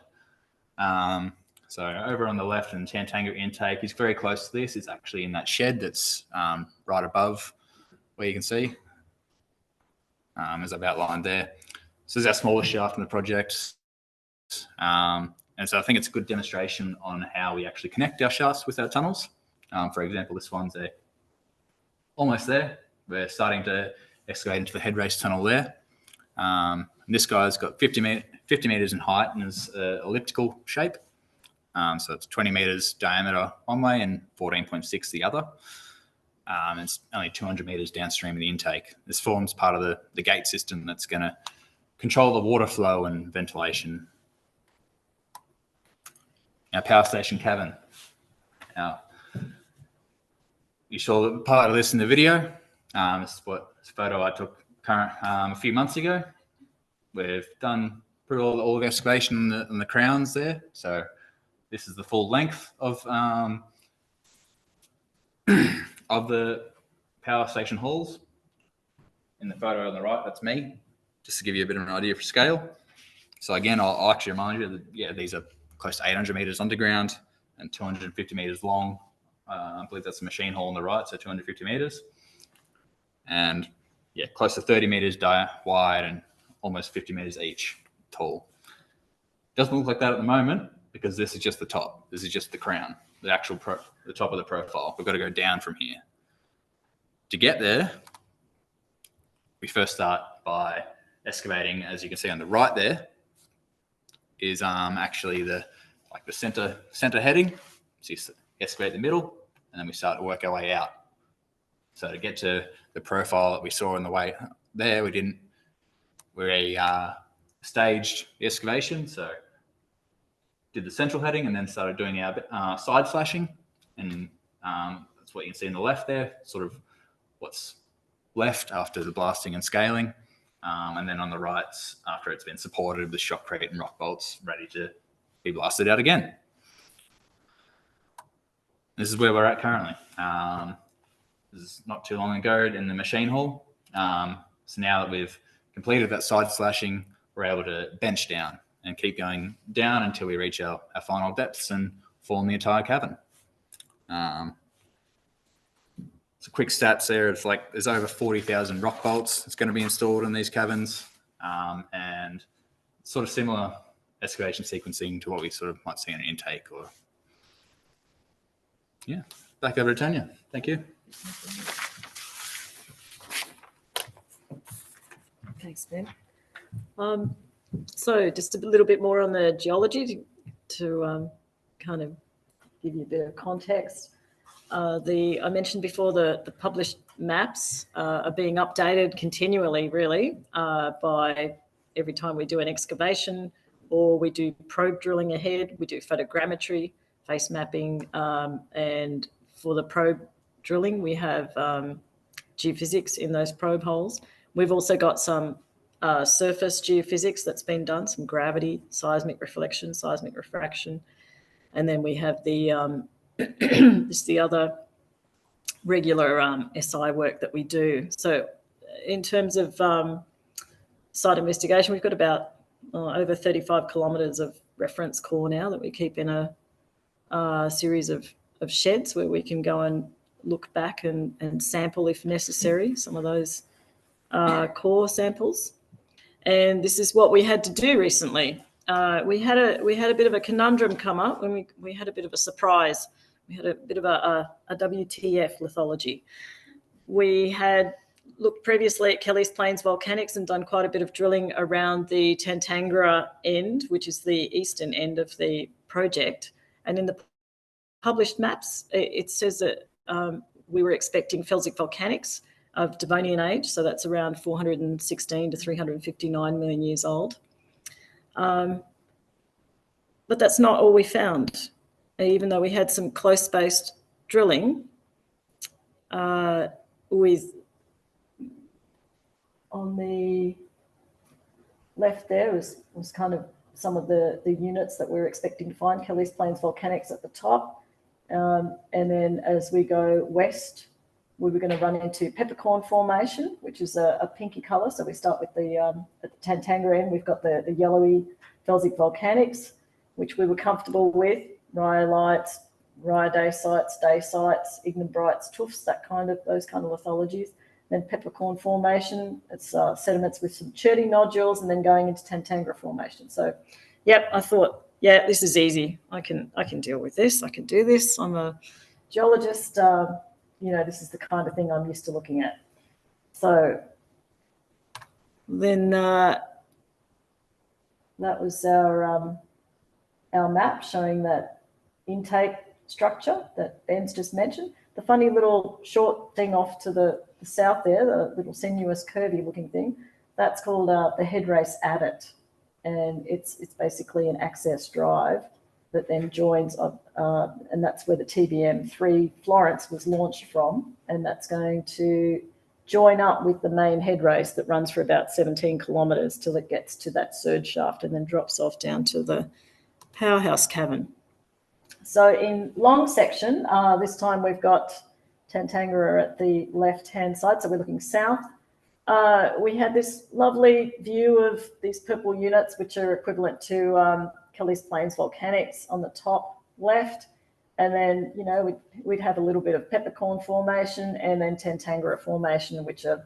So over on the left in Tantanga intake, he's very close to this. It's actually in that shed that's right above where you can see, as I've outlined there. So this is our smallest shaft in the project. And so I think it's a good demonstration on how we actually connect our shafts with our tunnels. For example, this one's almost there. We're starting to excavate into the head race tunnel there. This guy's got 50 meters in height and is elliptical shape. So it's 20 meters diameter one way and 14.6 the other. It's only 200 meters downstream of the intake. This forms part of the gate system that's going to control the water flow and ventilation. Our power station cavern. Now, you saw part of this in the video. This is a photo I took a few months ago. We've done pretty all of excavation on the crowns there. So this is the full length of the power station halls. In the photo on the right, that's me, just to give you a bit of an idea for scale. So again, I'll actually remind you that, these are close to 800 meters underground and 250 meters long. I believe that's a machine hall on the right, so 250 meters. And close to 30 meters wide and almost 50 meters each tall. Doesn't look like that at the moment because this is just the top. This is just the crown, the actual the top of the profile. We've got to go down from here. To get there, we first start by excavating, as you can see on the right there, is actually the center heading. So you excavate the middle, and then we start to work our way out. So to get to the profile that we saw on the way there, we staged the excavation. So did the central heading and then started doing our side flashing. And that's what you can see on the left there, sort of what's left after the blasting and scaling. And then on the right, after it's been supported with shotcrete and rock bolts ready to be blasted out again. This is where we're at currently. This is not too long ago in the machine hall. So now that we've completed that side slashing, we're able to bench down and keep going down until we reach our final depths and form the entire cavern. So quick stats there. It's like there's over 40,000 rock bolts that's going to be installed in these caverns, and sort of similar excavation sequencing to what we sort of might see in an intake. Or back over to Tanya. Thank you. Thanks, Ben. So just a little bit more on the geology to kind of give you a bit of context. I mentioned before the published maps are being updated continually, really, by every time we do an excavation or we do probe drilling ahead, we do photogrammetry, face mapping, and for the probe drilling. We have geophysics in those probe holes. We've also got some surface geophysics that's been done, some gravity, seismic reflection, seismic refraction. And then we have the this is the other regular SI work that we do. So in terms of site investigation, we've got about over 35 kilometres of reference core now that we keep in a series of sheds where we can go and look back and sample, if necessary, some of those core samples. And this is what we had to do recently. We had a bit of a conundrum come up when we had a bit of a surprise. We had a bit of a WTF lithology. We had looked previously at Kelly's Plains Volcanics and done quite a bit of drilling around the Tantangara end, which is the eastern end of the project. And in the published maps, it says that we were expecting felsic volcanics of Devonian age, so that's around 416 to 359 million years old. But that's not all we found. Even though we had some close-spaced drilling with, on the left there was kind of some of the units that we were expecting to find. Kelly's Plains Volcanics at the top. And then as we go west, we were going to run into Peppercorn Formation, which is a pinky colour. So we start with at the Tantangara end, we've got the yellowy felsic volcanics, which we were comfortable with. Rhyolites, rhyodacite, dacites, ignimbrites, tuffs, those kind of lithologies. Then Peppercorn Formation, it's sediments with some cherty nodules, and then going into Tantangara Formation. So, yep, I thought, yeah, this is easy. I can deal with this. I can do this. I'm a geologist. This is the kind of thing I'm used to looking at. So then that was our map showing that intake structure that Ben's just mentioned. The funny little short thing off to the south there, the little sinuous curvy looking thing, that's called the head race adit. And it's basically an access drive that then joins up, and that's where the TBM3 Florence was launched from. And that's going to join up with the main head race that runs for about 17 kilometres till it gets to that surge shaft and then drops off down to the powerhouse cavern. So in long section, this time we've got Tantangara at the left-hand side, so we're looking south. We had this lovely view of these purple units, which are equivalent to Kelly's Plains Volcanics on the top left. And then, we'd have a little bit of Peppercorn Formation and then Tantangara Formation, which are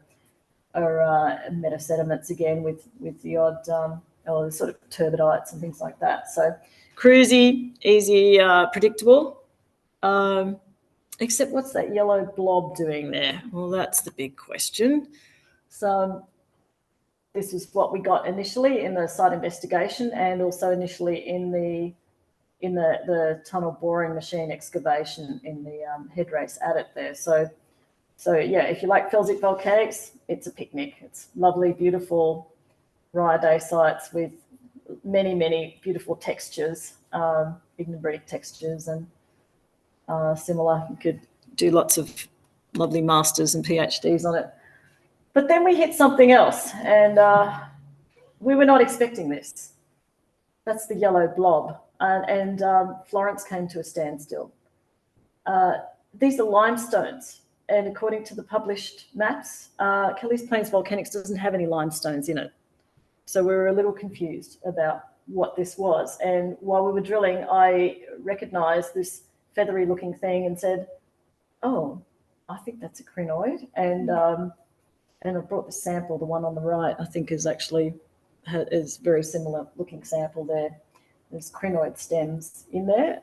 metasediments again with the odd sort of turbidites and things like that. So cruisy, easy, predictable. Except what's that yellow blob doing there? Well, that's the big question. So this is what we got initially in the site investigation and also initially in the tunnel boring machine excavation in the head race adit there. So yeah, if you like felsic volcanics, it's a picnic. It's lovely, beautiful rhyodacite with many, many beautiful textures, ignimbritic textures and similar. You could do lots of lovely masters and PhDs on it. But then we hit something else, and we were not expecting this. That's the yellow blob, and Florence came to a standstill. These are limestones, and according to the published maps, Kelly's Plains Volcanics doesn't have any limestones in it. So we were a little confused about what this was. And while we were drilling, I recognized this feathery looking thing and said, oh, I think that's a crinoid. And I brought the sample, the one on the right, I think is very similar looking sample there. There's crinoid stems in there.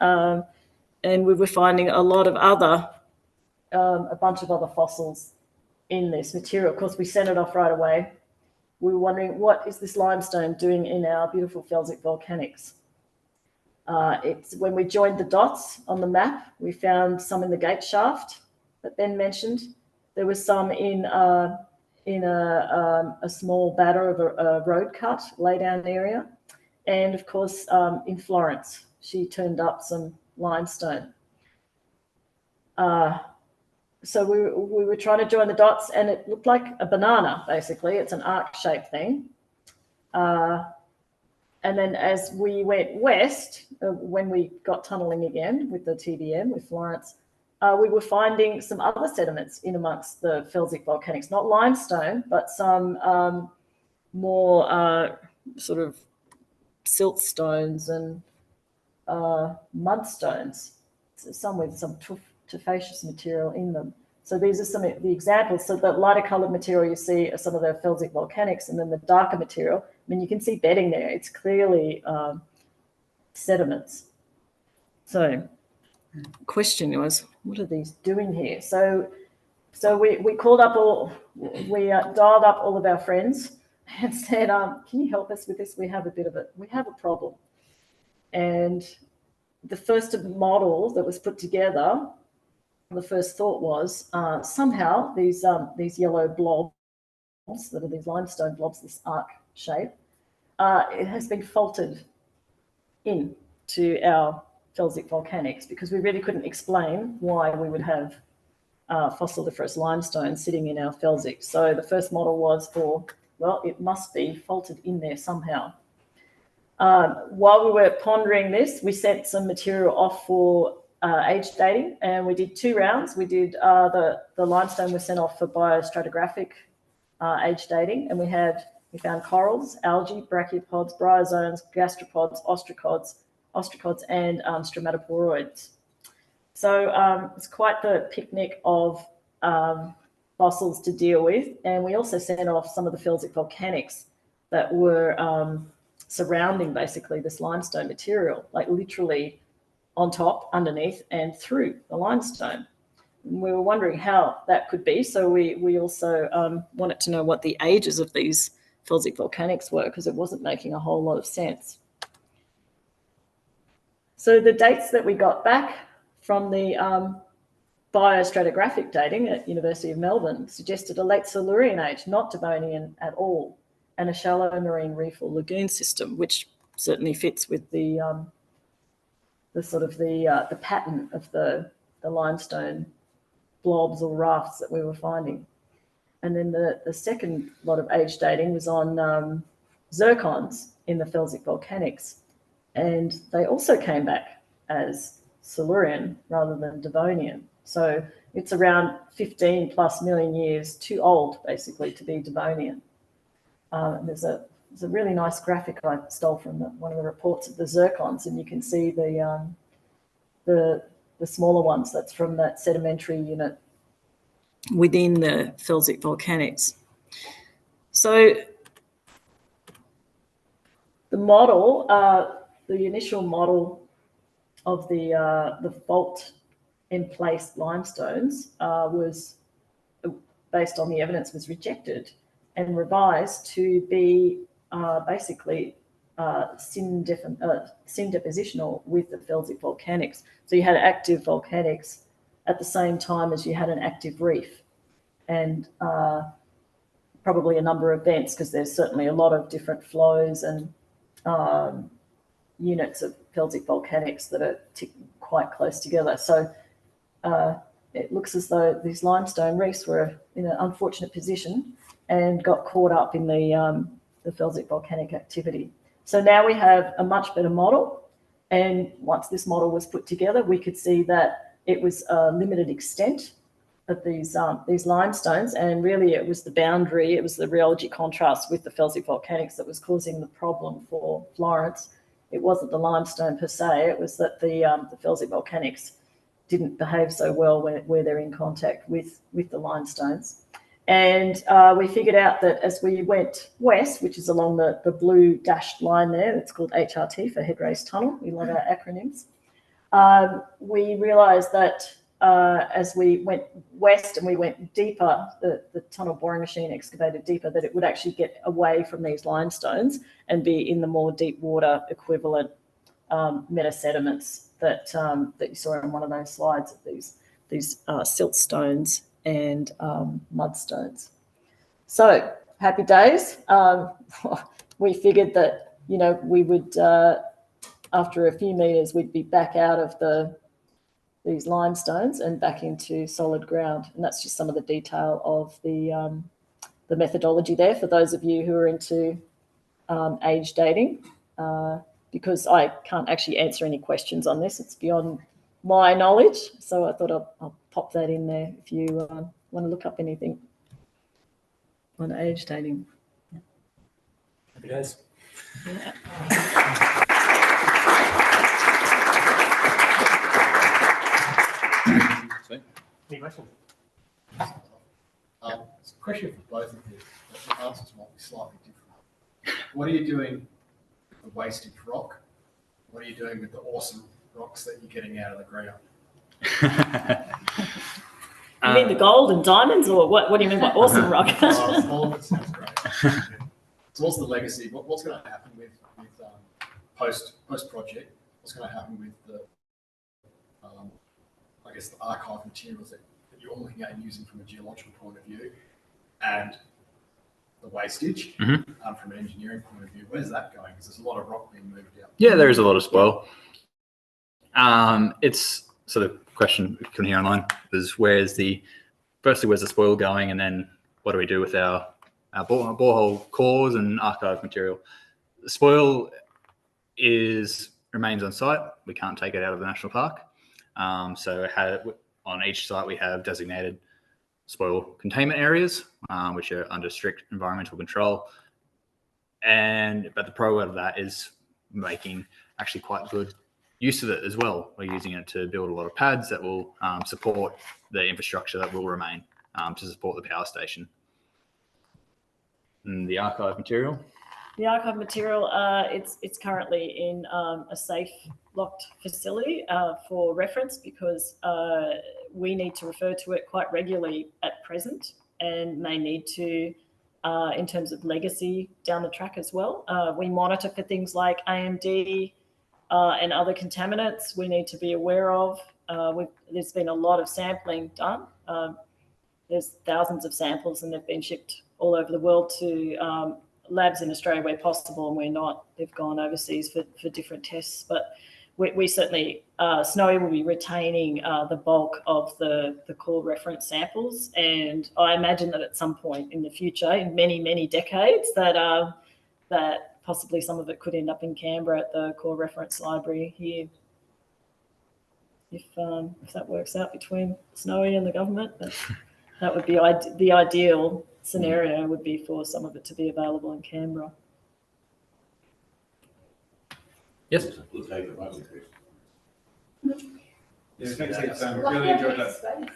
And we were finding a lot of a bunch of other fossils in this material. Of course, we sent it off right away. We were wondering, what is this limestone doing in our beautiful felsic volcanics? It's when we joined the dots on the map, we found some in the gate shaft that Ben mentioned. There was some in a small batter of a road cut, laydown area. And of course, in Florence, she turned up some limestone. so we were trying to join the dots, and it looked like a banana, basically. It's an arc-shaped thing. And then as we went west, when we got tunneling again with the TBM, with Florence, we were finding some other sediments in amongst the felsic volcanics, not limestone, but some more sort of silt stones and mudstones, some with some tufaceous material in them. So these are some of the examples. So the lighter coloured material you see are some of the felsic volcanics, and then the darker material, I mean, you can see bedding there. It's clearly sediments. So question was, what are these doing here? So we called up we dialed up all of our friends and said, can you help us with this? We have a problem. And the first model that was put together, the first thought was somehow these yellow blobs that are these limestone blobs, this arc shape, it has been faulted into our felsic volcanics, because we really couldn't explain why we would have fossiliferous limestone sitting in our felsic. So the first model was for, well, it must be faulted in there somehow. While we were pondering this, we sent some material off for age dating, and we did 2 rounds. We did the limestone was sent off for biostratigraphic age dating, and we found corals, algae, brachiopods, bryozoans, gastropods, ostracods, and stromatoporoids. So it's quite the picnic of fossils to deal with. And we also sent off some of the felsic volcanics that were surrounding basically this limestone material, like literally on top, underneath, and through the limestone. And we were wondering how that could be. So we also wanted to know what the ages of these felsic volcanics were, because it wasn't making a whole lot of sense. So the dates that we got back from the biostratigraphic dating at University of Melbourne suggested a late Silurian age, not Devonian at all, and a shallow marine reef or lagoon system, which certainly fits with the sort of the pattern of the limestone blobs or rafts that we were finding. And then the second lot of age dating was on zircons in the felsic volcanics, and they also came back as Silurian rather than Devonian. So it's around 15 plus million years too old, basically, to be Devonian. There's a really nice graphic I stole from one of the reports of the zircons, and you can see the smaller ones. That's from that sedimentary unit within the felsic volcanics. So the model, the initial model of the fault in place limestones was, based on the evidence, was rejected and revised to be basically syn depositional with the felsic volcanics. So you had active volcanics at the same time as you had an active reef, and probably a number of vents, because there's certainly a lot of different flows and units of felsic volcanics that are quite close together. So it looks as though these limestone reefs were in an unfortunate position and got caught up in the felsic volcanic activity. So now we have a much better model, and once this model was put together, we could see that it was a limited extent of these limestones, and really it was the boundary, it was the rheology contrast with the felsic volcanics that was causing the problem for Florence. It wasn't the limestone per se, it was that the felsic volcanics didn't behave so well where they're in contact with the limestones. And we figured out that as we went west, which is along the blue dashed line there, it's called HRT for Head Race Tunnel, we love our acronyms, we realised that as we went west and we went deeper, the tunnel boring machine excavated deeper, that it would actually get away from these limestones and be in the more deep water equivalent metasediments that you saw in one of those slides of these silt stones and mudstones. So happy days. We figured that, we would, after a few meters, we'd be back out of the these limestones and back into solid ground. And that's just some of the detail of the methodology there for those of you who are into age dating, because I can't actually answer any questions on this. It's beyond my knowledge. So I thought I'll pop that in there if you want to look up anything on age dating. Happy days. Yeah. Any questions? It's a question for both of you, but the answers might be slightly different. What are you doing with the wasted rock? What are you doing with the awesome rocks that you're getting out of the ground? You mean the gold and diamonds, or what do you mean by awesome rock? All of it sounds great. So what's the legacy? What's going to happen with post project? What's going to happen with the I guess the archive materials that you're looking at and using from a geological point of view, and the wastage from an engineering point of view? Where's that going? Because there's a lot of rock being moved out. Yeah, there is a lot of spoil. It's so the question we can hear online is where's the spoil going, and then what do we do with our borehole cores and archive material? The spoil remains on site. We can't take it out of the national park. So on each site we have designated spoil containment areas, which are under strict environmental control. But the pro of that is making actually quite good use of it as well. We're using it to build a lot of pads that will support the infrastructure that will remain to support the power station. And the archive material? The archive material, it's currently in a safe locked facility for reference, because we need to refer to it quite regularly at present, and may need to in terms of legacy down the track as well. We monitor for things like AMD and other contaminants we need to be aware of. There's been a lot of sampling done. There's thousands of samples, and they've been shipped all over the world to labs in Australia where possible, and where not, they've gone overseas for different tests. But we certainly, Snowy will be retaining the bulk of the core reference samples. And I imagine that at some point in the future, in many, many decades, that possibly some of it could end up in Canberra at the core reference library here. If that works out between Snowy and the government, that would be the ideal scenario, would be for some of it to be available in Canberra. Yes. We'll take it right with you. Yeah, thanks. Really enjoyed that.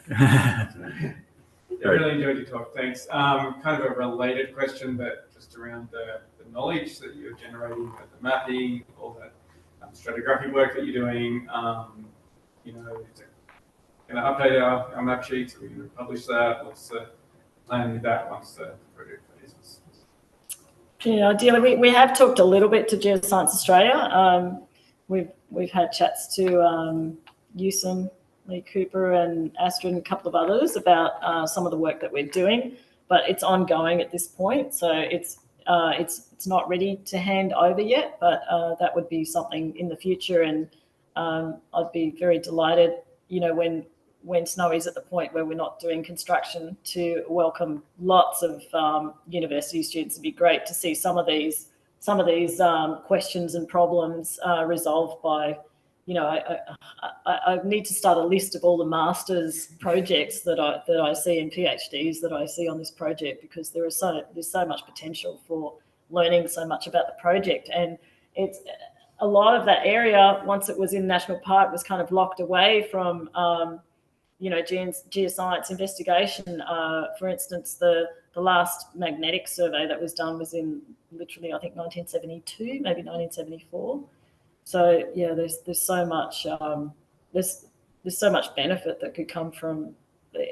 I really enjoyed your talk. Thanks. Kind of a related question, but just around the knowledge that you're generating, the mapping, all that stratigraphic work that you're doing. Going to update our map sheets. We're going to publish that. What's the plan with that once the project finishes? Yeah, ideally, we have talked a little bit to Geoscience Australia. We've had chats to USM, Lee Cooper, and Astrid, and a couple of others about some of the work that we're doing, but it's ongoing at this point. So it's not ready to hand over yet, but that would be something in the future. And I'd be very delighted, when Snowy's at the point where we're not doing construction, to welcome lots of university students. It'd be great to see some of these questions and problems resolved by, I need to start a list of all the master's projects that I see, and PhDs that I see on this project, because there's so much potential for learning so much about the project. And it's a lot of that area, once it was in National Park, was kind of locked away from geoscience investigation. For instance, the last magnetic survey that was done was in literally, I think, 1972, maybe 1974. So yeah, there's so much there's so much benefit that could come from,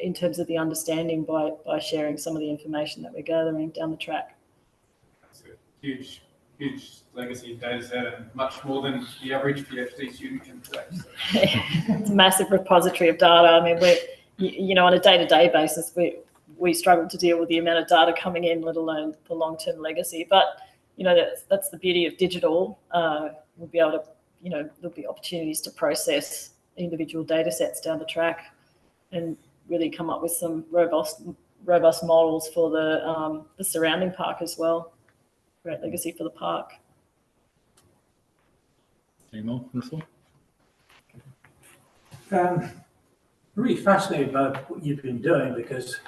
in terms of the understanding, by sharing some of the information that we're gathering down the track. That's a huge legacy data set, and much more than the average PhD student can take. So. It's a massive repository of data. I mean, we're, on a day-to-day basis, we struggle to deal with the amount of data coming in, let alone the long-term legacy. But, that's the beauty of digital. We'll be able to, there'll be opportunities to process individual data sets down the track and really come up with some robust models for the surrounding park as well. Great legacy for the park. Any more on the floor? Really fascinated about what you've been doing, because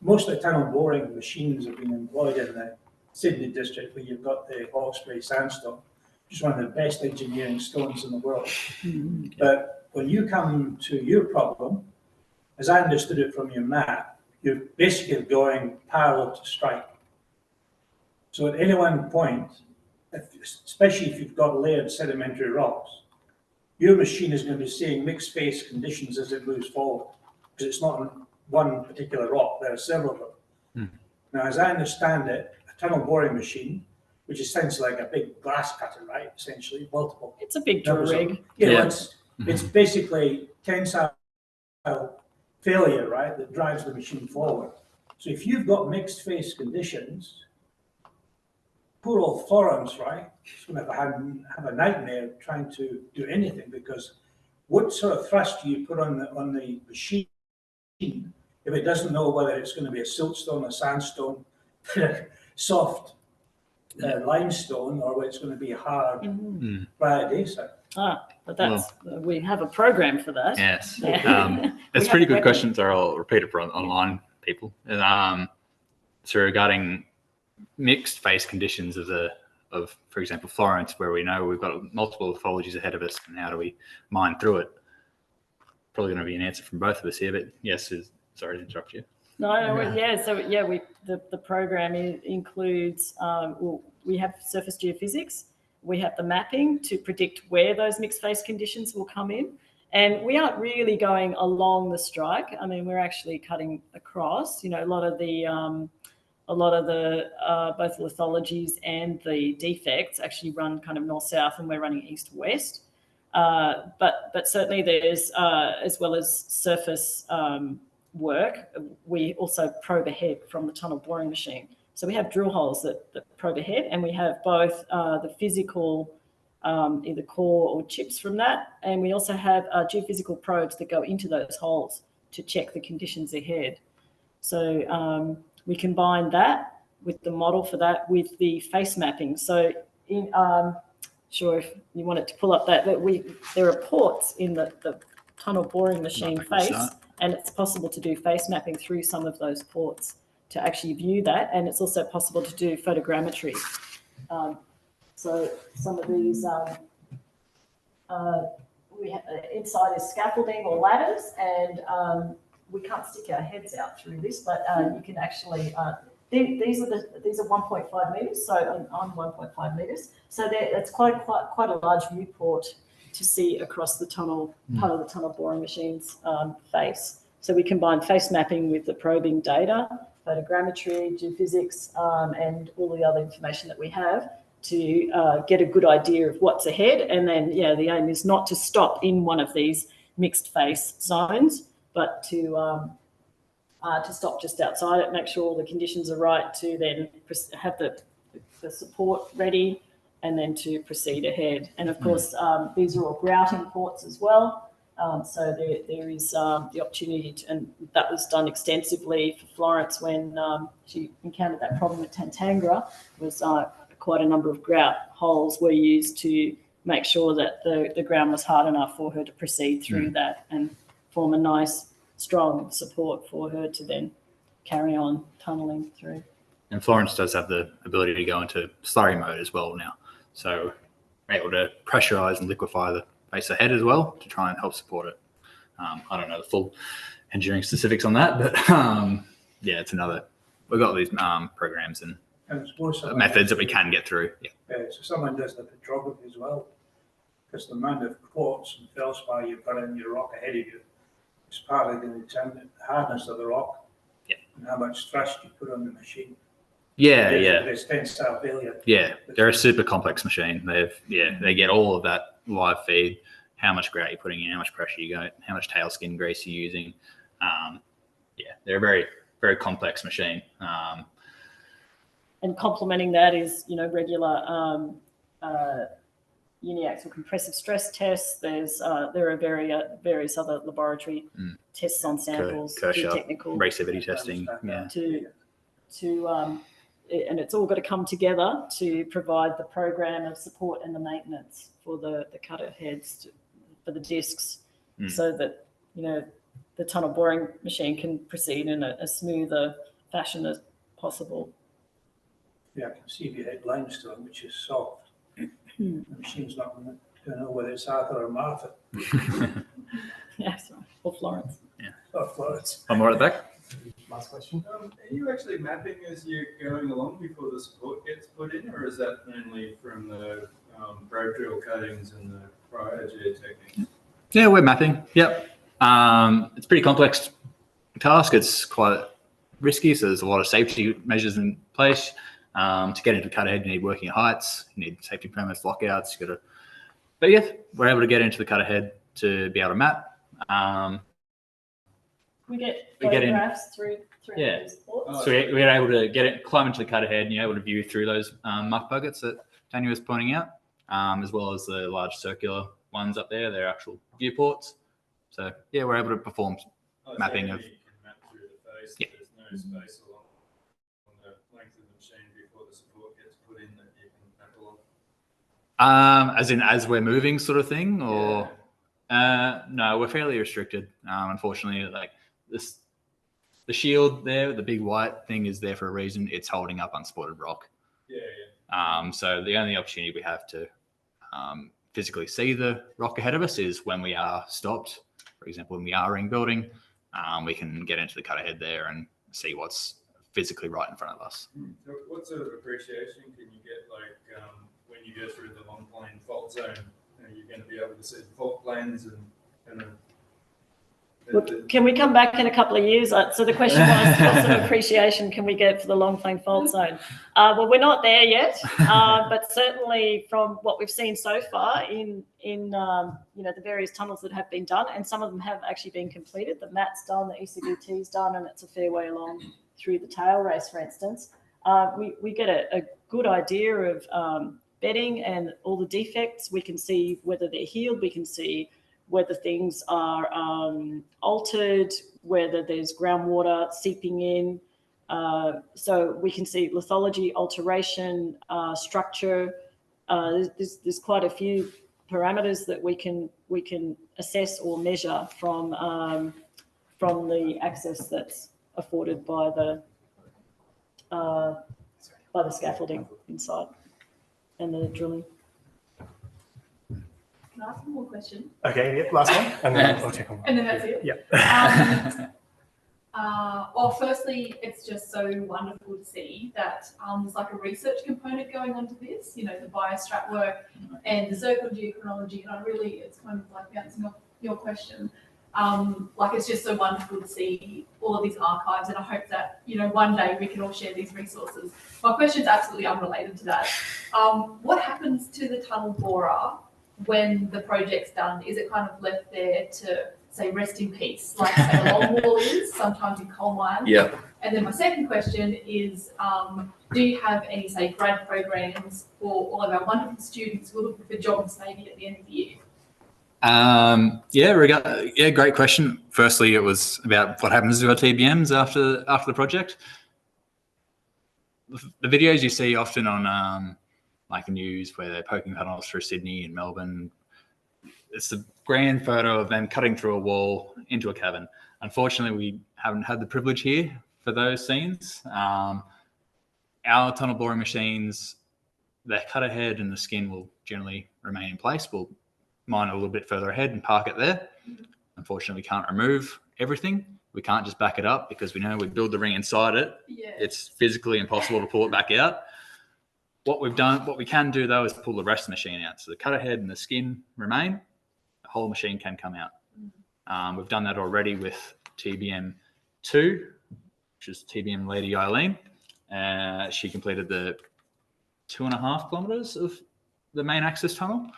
most of the tunnel boring machines have been employed in the Sydney district, where you've got the Hawkesbury sandstone, which is one of the best engineering stones in the world. But when you come to your problem, as I understood it from your map, you're basically going parallel to strike. So at any one point, especially if you've got layered sedimentary rocks, your machine is going to be seeing mixed phase conditions as it moves forward, because it's not on one particular rock, there are several of them. Now, as I understand it, a tunnel boring machine, which is essentially like a big glass cutter, right? Essentially, multiple. It's a big drill rig. Yeah, it's basically tensile failure, right, that drives the machine forward. So if you've got mixed phase conditions, poor old Florence, right, is going to have a nightmare trying to do anything, because what sort of thrust do you put on the machine if it doesn't know whether it's going to be a siltstone, a sandstone, soft limestone, or whether it's going to be hard biodacite? But that's we have a program for that. Yes. It's pretty good questions. I'll repeat it for online people. So regarding mixed phase conditions of, for example, Florence, where we know we've got multiple lithologies ahead of us, and how do we mine through it? Probably going to be an answer from both of us here, but yes, sorry to interrupt you. No, yeah. So yeah, the program includes we have surface geophysics, we have the mapping to predict where those mixed phase conditions will come in, and we aren't really going along the strike. I mean, we're actually cutting across. You know, a lot of the both lithologies and the defects actually run kind of north-south, and we're running east-west. But certainly there's, as well as surface work, we also probe ahead from the tunnel boring machine. So we have drill holes that probe ahead, and we have both the physical, either core or chips from that, and we also have geophysical probes that go into those holes to check the conditions ahead. So we combine that with the model for that with the face mapping. So in sure, if you wanted to pull up that there are ports in the tunnel boring machine face, and it's possible to do face mapping through some of those ports to actually view that, and it's also possible to do photogrammetry. So some of these we have, inside is scaffolding or ladders, and we can't stick our heads out through this, but you can actually. These are 1.5 meters, so on 1.5 meters. So it's quite a large viewport to see across the tunnel, part of the tunnel boring machine's face. So we combine face mapping with the probing data, photogrammetry, geophysics, and all the other information that we have to get a good idea of what's ahead. And then, the aim is not to stop in one of these mixed face zones, but to stop just outside it, make sure all the conditions are right, to then have the support ready, and then to proceed ahead. And of course, these are all grouting ports as well. So there is the opportunity to, and that was done extensively for Florence when she encountered that problem at Tantangara, was quite a number of grout holes were used to make sure that the ground was hard enough for her to proceed through that and form a nice, strong support for her to then carry on tunneling through. And Florence does have the ability to go into slurry mode as well now. So we're able to pressurize and liquefy the face ahead as well to try and help support it. I don't know the full engineering specifics on that, but it's another, we've got these programs and methods that we can get through. So someone does the petrography as well, because the amount of quartz and feldspar you've got in your rock ahead of you is partly going to determine the hardness of the rock and how much thrust you put on the machine. There's tensile failure. They're a super complex machine. They get all of that live feed, how much grout you're putting in, how much pressure you got, how much tail skin grease you're using. They're a very, very complex machine. And complementing that is, regular, uniaxial compressive stress tests. There are various other laboratory tests on samples, technical reactivity testing. And it's all got to come together to provide the program of support and the maintenance for the cutter heads, for the discs, so that, you know, the tunnel boring machine can proceed in a smoother fashion as possible. Yeah, I can see if you had limestone, which is soft. The machine's not going to know whether it's Arthur or Martha. Yes, or Florence. Yeah. Or Florence. I'm more at the back. Last question. Are you actually mapping as you're going along before the support gets put in, or is that mainly from the probe drill cuttings and the cryogeotechnics? Yeah, we're mapping. Yep. It's a pretty complex task. It's quite risky, so there's a lot of safety measures in place. To get into the cutter head, you need working heights, you need safety permits, lockouts. But yeah, we're able to get into the cutter head to be able to map. We get photographs through the support. So we're able to climb into the cutter head, and you're able to view through those muck buckets that Tanya was pointing out, as well as the large circular ones up there. They're actual viewports. So yeah, we're able to perform mapping of. You can map through the face. Yeah. There's no space along the length of the machine before the support gets put in that you can map along. As we're moving, sort of thing, or no, we're fairly restricted. Unfortunately, like this, the shield there, the big white thing, is there for a reason. It's holding up unsupported rock. So the only opportunity we have to physically see the rock ahead of us is when we are stopped. For example, when we are ring building, we can get into the cutter head there and see what's physically right in front of us. So what sort of appreciation can you get, like when you go through the long plane fault zone? Are you going to be able to see the fault planes Can we come back in a couple of years? So the question was, what sort of appreciation can we get for the long plane fault zone? Well, we're not there yet, but certainly from what we've seen so far in the various tunnels that have been done, and some of them have actually been completed. The MAT's done, the ECBT's done, and it's a fair way along through the tail race, for instance. We get a good idea of bedding and all the defects. We can see whether they're healed. We can see whether things are altered, whether there's groundwater seeping in. So we can see lithology, alteration, structure. There's quite a few parameters that we can assess or measure from the access that's afforded by the scaffolding inside and the drilling. Can I ask one more question? Okay, yeah, last one, and then I'll check on. And then that's it? Yeah. Well, firstly, it's just so wonderful to see that there's like a research component going on to this, you know, the biostrat work and the circular geochronology, and it's kind of like bouncing off your question. Like, it's just so wonderful to see all of these archives, and I hope that, you know, one day we can all share these resources. My question is absolutely unrelated to that. What happens to the tunnel borer when the project's done? Is it kind of left there to, say, rest in peace, like say a long wall is sometimes in coal mines? Yeah. And then my second question is, do you have any, say, grad programs for all of our wonderful students who are looking for jobs maybe at the end of the year? Great question. Firstly, it was about what happens to our TBMs after the project. The videos you see often on like the news where they're poking tunnels through Sydney and Melbourne, it's the grand photo of them cutting through a wall into a cavern. Unfortunately, we haven't had the privilege here for those scenes. Our tunnel boring machines, the cutter head and the skin will generally remain in place. We'll mine a little bit further ahead and park it there. Unfortunately, we can't remove everything. We can't just back it up because we know we build the ring inside it. Yeah. It's physically impossible to pull it back out. What we can do though is pull the rest of the machine out. So the cutter head and the skin remain. The whole machine can come out. We've done that already with TBM 2, which is TBM Lady Eileen. She completed the 2.5 kilometers of the main access tunnel.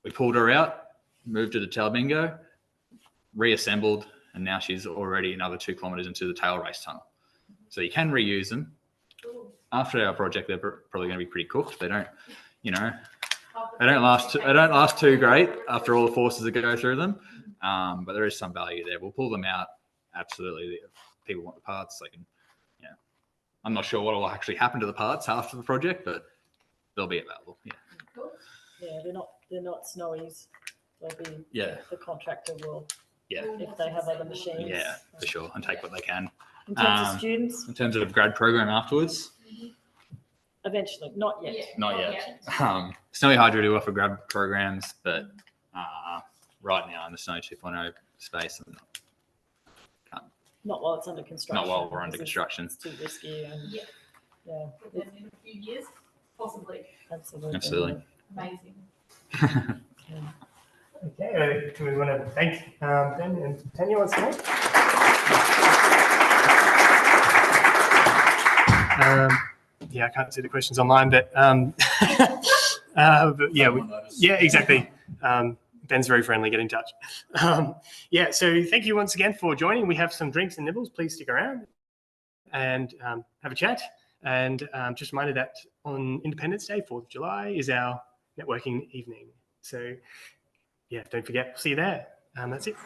We pulled her out, moved her to Talbingo, reassembled, and now she's already another 2 kilometers into the tail race tunnel. So you can reuse them. After our project, they're probably going to be pretty cooked. They don't, They don't last too great after all the forces that go through them. But there is some value there. We'll pull them out. Absolutely. If people want the parts, they can, yeah. I'm not sure what will actually happen to the parts after the project, but they'll be available. Yeah. Cool. Yeah, they're not snowies. They'll be, Yeah. the contractor will, Yeah. if they have other machines. Yeah, for sure. And take what they can. In terms of students, In terms of grad program afterwards, eventually, not yet. Yeah. not yet. Snowy Hydro do offer grad programs, but right now in the Snow 2.0 space, Not while it's under construction. not while we're under because construction. It's too risky and, Yeah. yeah, But then in a few years, possibly. absolutely. Absolutely. Amazing. Okay, do we want to thank Ben and Tanya once more? Yeah, I can't see the questions online, but, but yeah, exactly. Ben's very friendly. Get in touch. Yeah, so thank you once again for joining. We have some drinks and nibbles. Please stick around and have a chat. And just a reminder that on Independence Day, 4th of July, is our networking evening. So yeah, don't forget. See you there. That's it.